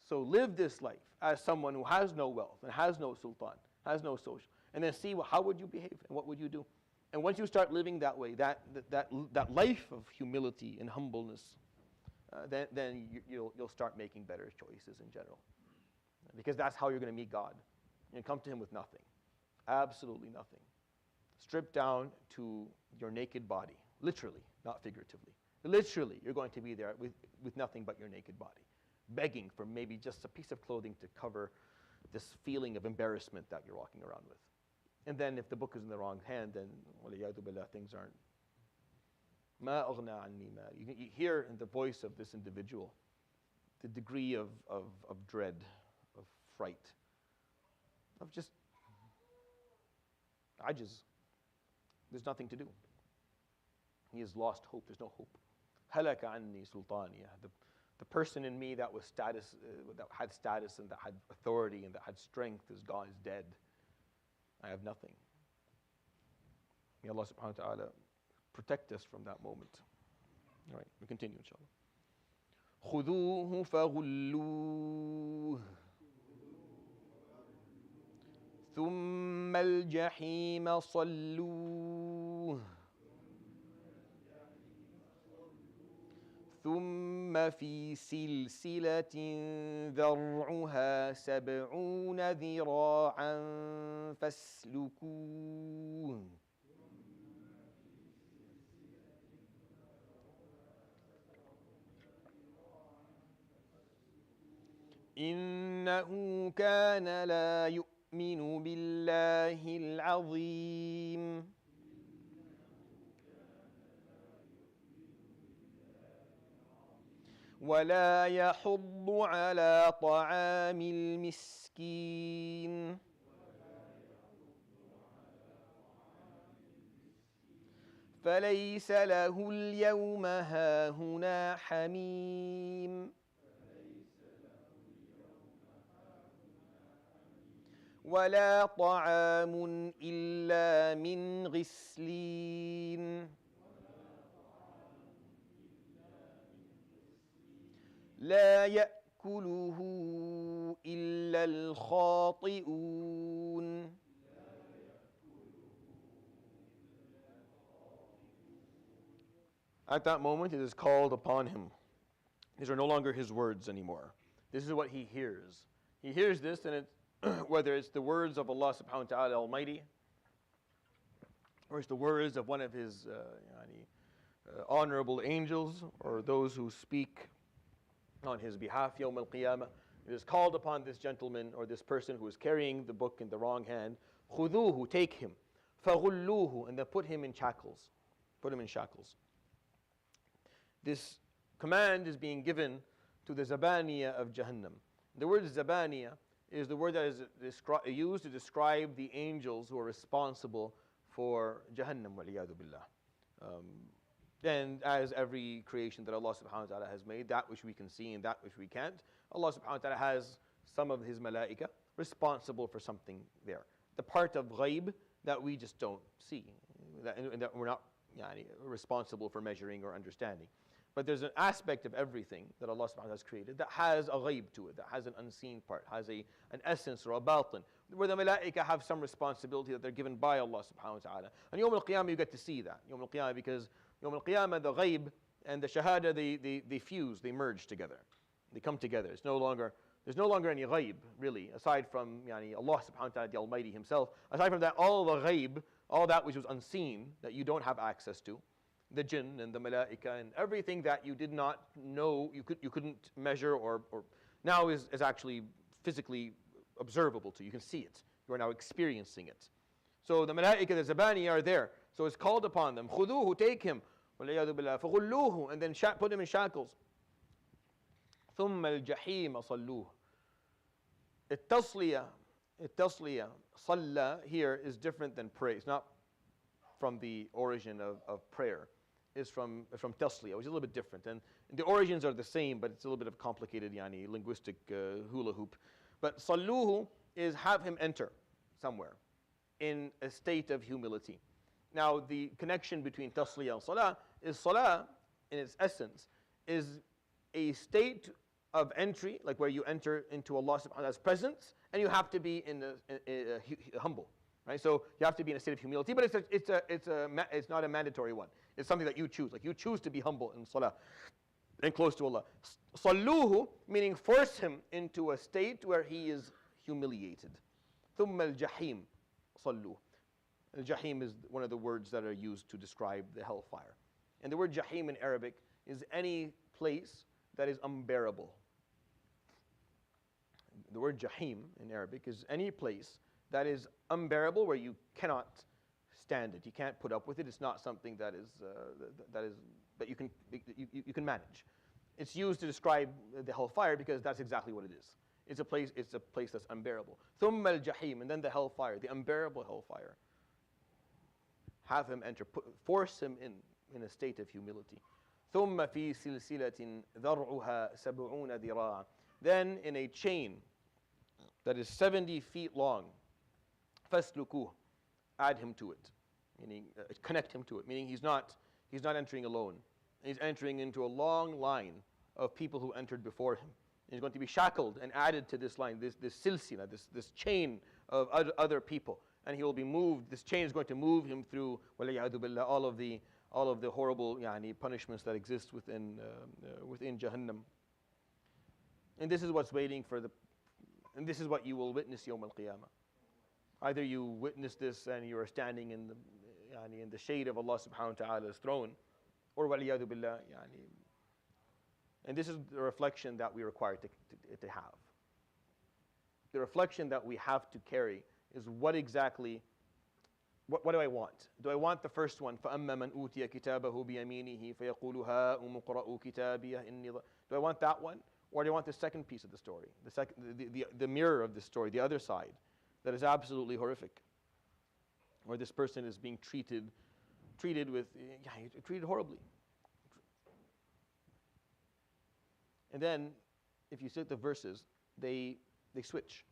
So live this life as someone who has no wealth and has no sultan, has no social, and then see how would you behave and what would you do. And once you start living that way, that life of humility and humbleness, then you'll start making better choices in general. Because that's how you're going to meet God. You come to him with nothing. Absolutely nothing. Stripped down to your naked body, literally, not figuratively. Literally, you're going to be there with nothing but your naked body, begging for maybe just a piece of clothing to cover this feeling of embarrassment that you're walking around with. And then if the book is in the wrong hand, then waliyadu billah, things aren't. Ma aghna anni mali. You hear in the voice of this individual the degree of dread, of fright, of just ajiz. There's nothing to do. He has lost hope. There's no hope. Halaka anni sultaniya. The person in me that was status, that had status and that had authority and that had strength is gone, is dead. I have nothing. May Allah subhanahu wa ta'ala protect us from that moment. All right, we continue inshallah. خُذُوهُ فَغُلُّوهُ ثُمَّ الْجَحِيمَ صَلُّوهُ ثم في سلسلة ذرعها 70 ذراعا فاسلكوه إنه كان لا يؤمن بالله العظيم ولا يحض على طعام المسكين فليس له اليوم هاهنا حميم ولا طعام إلا من غسلين لا يأكله إلا الخاطئون. At that moment, it is called upon him. These are no longer his words anymore. This is what he hears. He hears this, and it's whether it's the words of Allah subhanahu wa ta'ala Almighty, or it's the words of one of his honorable angels, or those who speak on his behalf, Yawm al-Qiyamah. It is called upon this gentleman or this person who is carrying the book in the wrong hand. خُذُوهُ, take him. فَغُلُّوهُ, and then put him in shackles. Put him in shackles. This command is being given to the Zabaniya of Jahannam. The word Zabaniya is the word that is used to describe the angels who are responsible for Jahannam, وَلِيَاذُ بِاللَّهِ. And as every creation that Allah subhanahu wa ta'ala has made, that which we can see and that which we can't, Allah subhanahu wa ta'ala has some of his malaika responsible for something there. The part of ghaib that we just don't see, that we're not responsible for measuring or understanding. But there's an aspect of everything that Allah subhanahu wa ta'ala has created that has a ghaib to it, that has an unseen part, has an essence or a batin, where the malaika have some responsibility that they're given by Allah subhanahu wa ta'ala. And Yawm al-Qiyamah you get to see that. Yawm al-Qiyamah, because Yawm al-Qiyamah, the ghaib and the shahada, they fuse, they merge together. They come together. There's no longer any ghaib, really, aside from Allah subhanahu wa ta'ala, the Almighty himself. Aside from that, all the ghaib, all that which was unseen, that you don't have access to, the jinn and the malaika and everything that you did not know, you couldn't measure or now is actually physically observable to you. You can see it. You are now experiencing it. So the malaika, the zabani are there. So it's called upon them. خُذُوهُ, take him. وَالْعِيَاذُ بِاللَّهِ فَغُلُّوهُ, and then put him in shackles. ثُمَّ الْجَحِيمَ صَلُّوهُ. التَّصْلِيَةِ, صَلَّى here is different than pray. It's not from the origin of prayer. It's from tasliya, which is a little bit different. And the origins are the same, but it's a little bit of complicated linguistic hula hoop. But salluhu is have him enter somewhere in a state of humility. Now, the connection between tasliya and salah is salah, in its essence, is a state of entry, like where you enter into Allah subhanahu wa ta'ala's presence, and you have to be in a humble. Right? So you have to be in a state of humility, but it's not a mandatory one. It's something that you choose. Like you choose to be humble in salah and close to Allah. Salluhu, meaning force him into a state where he is humiliated. ثُمَّ الْجَحِيمِ صَلُّوا. Al-Jahim is one of the words that are used to describe the hellfire. And the word Jahim in Arabic is any place that is unbearable. The word Jahim in Arabic is any place that is unbearable, where you cannot stand it. You can't put up with it. It's not something that you can manage. It's used to describe the hellfire because that's exactly what it is. It's a place that's unbearable. ثُمَّ الْجَحِيمِ, and then the hellfire, the unbearable hellfire. Have him enter, force him in a state of humility. ثُمَّ فِي سِلْسِلَةٍ ذَرْعُهَا سَبْعُونَ ذِرَاعًا. Then in a chain that is 70 feet long, فَاسْلُكُوهُ, add him to it, meaning connect him to it, meaning he's not entering alone. He's entering into a long line of people who entered before him. And he's going to be shackled and added to this line, this silsila, this chain of other people. And he will be moved. This chain is going to move him through all of the horrible punishments that exist within Jahannam. And this is what's waiting and this is what you will witness Yawm al-Qiyamah. Either you witness this and you are standing in the shade of Allah subhanahu wa ta'ala's throne, or waliyadu billah, and this is the reflection that we require to have. The reflection that we have to carry is what do I want? Do I want the first one? فَأَمَّا مَنْ أُوتِيَ كِتَابَهُ بِيَمِينِهِ فَيَقُولُ هَاؤُمُ اقْرَءُوا كِتَابِيَهْ إِنِّي Do I want that one? Or do I want the second piece of the story? The mirror of the story, the other side, that is absolutely horrific, where this person is being treated horribly. And then, if you see the verses, they switch.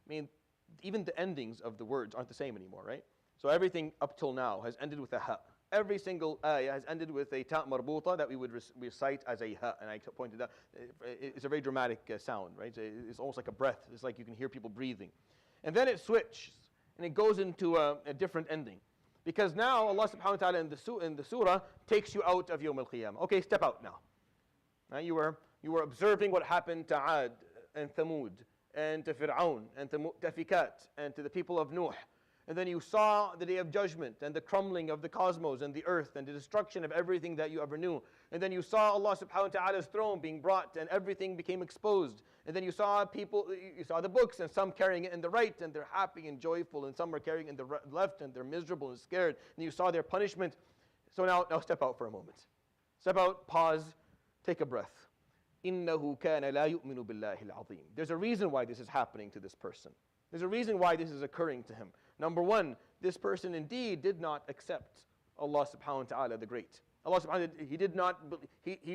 I mean, even the endings of the words aren't the same anymore, right? So everything up till now has ended with a ha. Every single ayah has ended with a ta' marbuta that we would recite as a ha. And I pointed out, it's a very dramatic sound, right? It's almost like a breath. It's like you can hear people breathing. And then it switches, and it goes into a different ending. Because now Allah subhanahu wa ta'ala in the surah takes you out of Yawm al-Qiyamah. Okay, step out now. Now you were observing what happened to Ad and Thamud and to Fir'aun and to Mu'tafikat and to the people of Nuh. And then you saw the day of judgment and the crumbling of the cosmos and the earth and the destruction of everything that you ever knew. And then you saw Allah subhanahu wa ta'ala's throne being brought and everything became exposed. And then you saw the books, and some carrying it in the right and they're happy and joyful, and some are carrying it in the left and they're miserable and scared. And you saw their punishment. So now step out for a moment. Step out, pause, take a breath. إِنَّهُ كَانَ لَا يُؤْمِنُ بِاللَّهِ الْعَظِيمِ. There's a reason why this is happening to this person. There's a reason why this is occurring to him. Number one, this person indeed did not accept Allah subhanahu wa ta'ala the Great. Allah subhanahu wa ta'ala,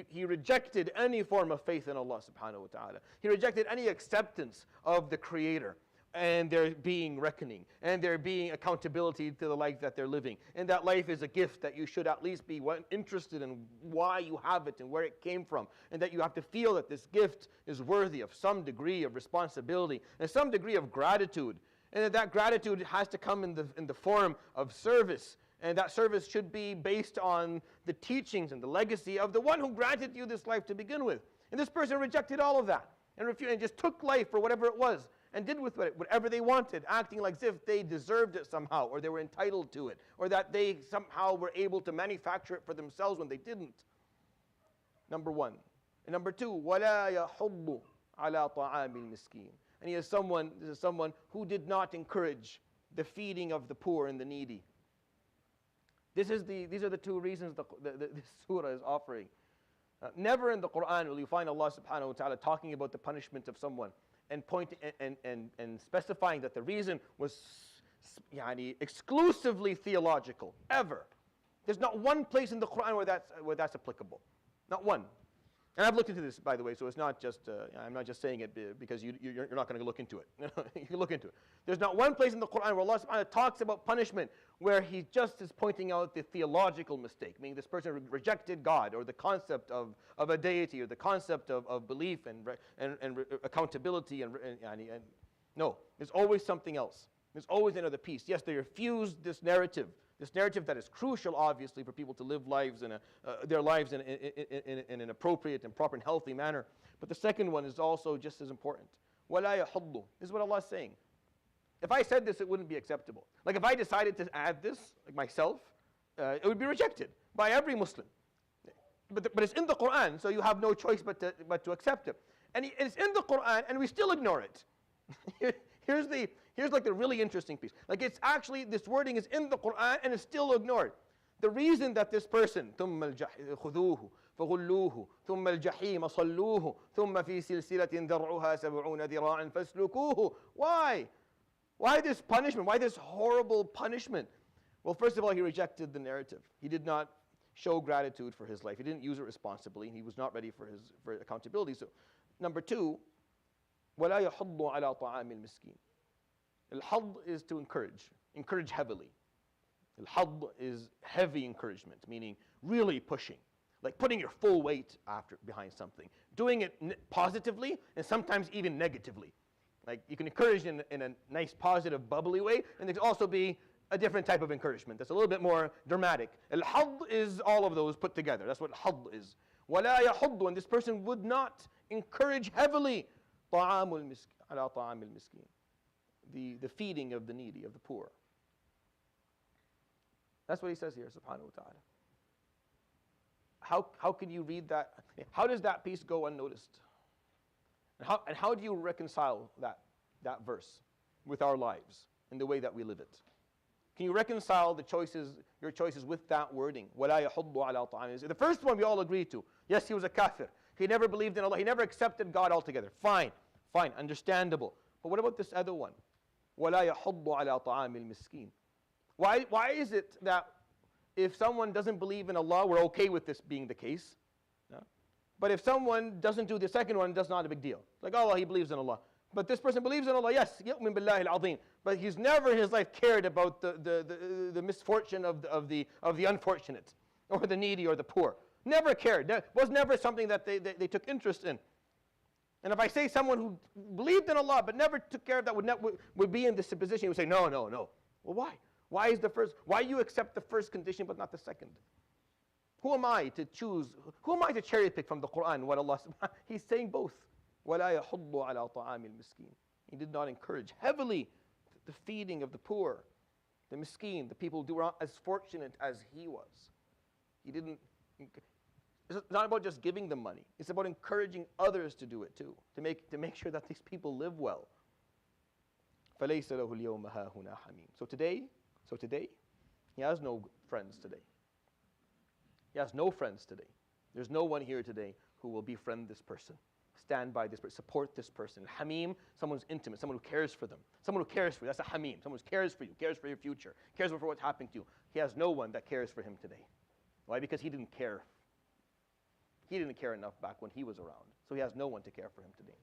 he rejected any form of faith in Allah subhanahu wa ta'ala. He rejected any acceptance of the Creator and there being reckoning and there being accountability to the life that they're living. And that life is a gift that you should at least be interested in why you have it and where it came from. And that you have to feel that this gift is worthy of some degree of responsibility and some degree of gratitude. And that gratitude has to come in the form of service. And that service should be based on the teachings and the legacy of the one who granted you this life to begin with. And this person rejected all of that and just took life for whatever it was and did with it whatever they wanted, acting like as if they deserved it somehow, or they were entitled to it, or that they somehow were able to manufacture it for themselves when they didn't. Number one. And number two, وَلَا يَحُضُّ عَلَى طَعَامِ الْمِسْكِينِ. And this is someone who did not encourage the feeding of the poor and the needy. These are the two reasons this surah is offering. Never in the Quran will you find Allah subhanahu wa ta'ala talking about the punishment of someone and pointing and specifying that the reason was exclusively theological, ever. There's not one place in the Quran where that's applicable. Not one. And I've looked into this, by the way, so it's not just, I'm not just saying it because you're not going to look into it. You can look into it. There's not one place in the Quran where Allah subhanahu wa ta'ala talks about punishment where He just is pointing out the theological mistake, meaning this person rejected God or the concept of a deity or the concept of belief and accountability. No, there's always something else. There's always another piece. Yes, they refused this narrative that is crucial, obviously, for people to live their lives in an appropriate and proper and healthy manner. But the second one is also just as important. وَلَا يَحُضُّ. This is what Allah is saying. If I said this, it wouldn't be acceptable. Like if I decided to add this, like myself, it would be rejected by every Muslim. But it's in the Quran, so you have no choice but to accept it. And it's in the Quran, and we still ignore it. Here's like the really interesting piece. Like it's actually, this wording is in the Quran, and it's still ignored. The reason that this person, ثُمَّ خُذُوهُ فَغُلُّوهُ ثُمَّ الْجَحِيمَ صَلُّوهُ ثُمَّ فِي سِلْسِلَةٍ ذَرْعُهَا 70 ذِرَاعًا فَاسْلُكُوهُ. Why? Why this punishment? Why this horrible punishment? Well, first of all, he rejected the narrative. He did not show gratitude for his life. He didn't use it responsibly. He was not ready for accountability. So, number two, وَلَا يَحُضُّ عَلَى طَعَامِ الْمِسْكِينِ. Al-hadd is to encourage heavily. Al-hadd is heavy encouragement, meaning really pushing, like putting your full weight behind something, doing it positively and sometimes even negatively. Like you can encourage in a nice, positive, bubbly way, and there can also be a different type of encouragement that's a little bit more dramatic. Al-hadd is all of those put together. That's what hadd is. وَلَا يَحُضُّ, and this person would not encourage heavily طَعَامُ الْمِسْكِينِ عَلَى طَعَامِ الْمِسْكِينِ, the feeding of the needy, of the poor. That's what he says here, subhanahu wa ta'ala. How can you read that? How does that piece go unnoticed? And how do you reconcile that verse with our lives and the way that we live it? Can you reconcile your choices with that wording? وَلَا يَحُضُّ عَلَى طَعَامِ. The first one we all agreed to. Yes, he was a kafir. He never believed in Allah. He never accepted God altogether. Fine, understandable. But what about this other one? وَلَا يَحُضُّ عَلَى طَعَامِ الْمِسْكِينِ. Why is it that if someone doesn't believe in Allah, we're okay with this being the case? No? But if someone doesn't do the second one, that's not a big deal. Like, oh, well, he believes in Allah. But this person believes in Allah, yes, يُؤْمِن بِاللَّهِ الْعَظِيمِ. But he's never in his life cared about the misfortune of the unfortunate, or the needy, or the poor. Never cared. That was never something that they took interest in. And if I say someone who believed in Allah but never took care of that would be in this position, he would say, no. Well, why? Why you accept the first condition but not the second? Who am I to choose? Who am I to cherry pick from the Quran what Allah subhanahu? He's saying both. وَلَا يَحُضُّ عَلَى طَعَامِ الْمِسْكِينِ. He did not encourage heavily the feeding of the poor, the miskin, the people who were not as fortunate as he was. He didn't. It's not about just giving them money. It's about encouraging others to do it too, to make sure that these people live well. فَلَيْسَ لَهُ الْيَوْمَ هَاهُنَا حَمِيمٌ. So today, he has no friends today. He has no friends today. There's no one here today who will befriend this person, stand by this person, support this person. Hamim, someone's intimate, someone who cares for them. Someone who cares for you, that's a hamim. Someone who cares for you, cares for your future, cares for what's happening to you. He has no one that cares for him today. Why? Because he didn't care. He didn't care enough back when he was around. So he has no one to care for him today.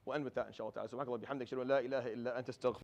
We'll end with that, inshallah ta'ala.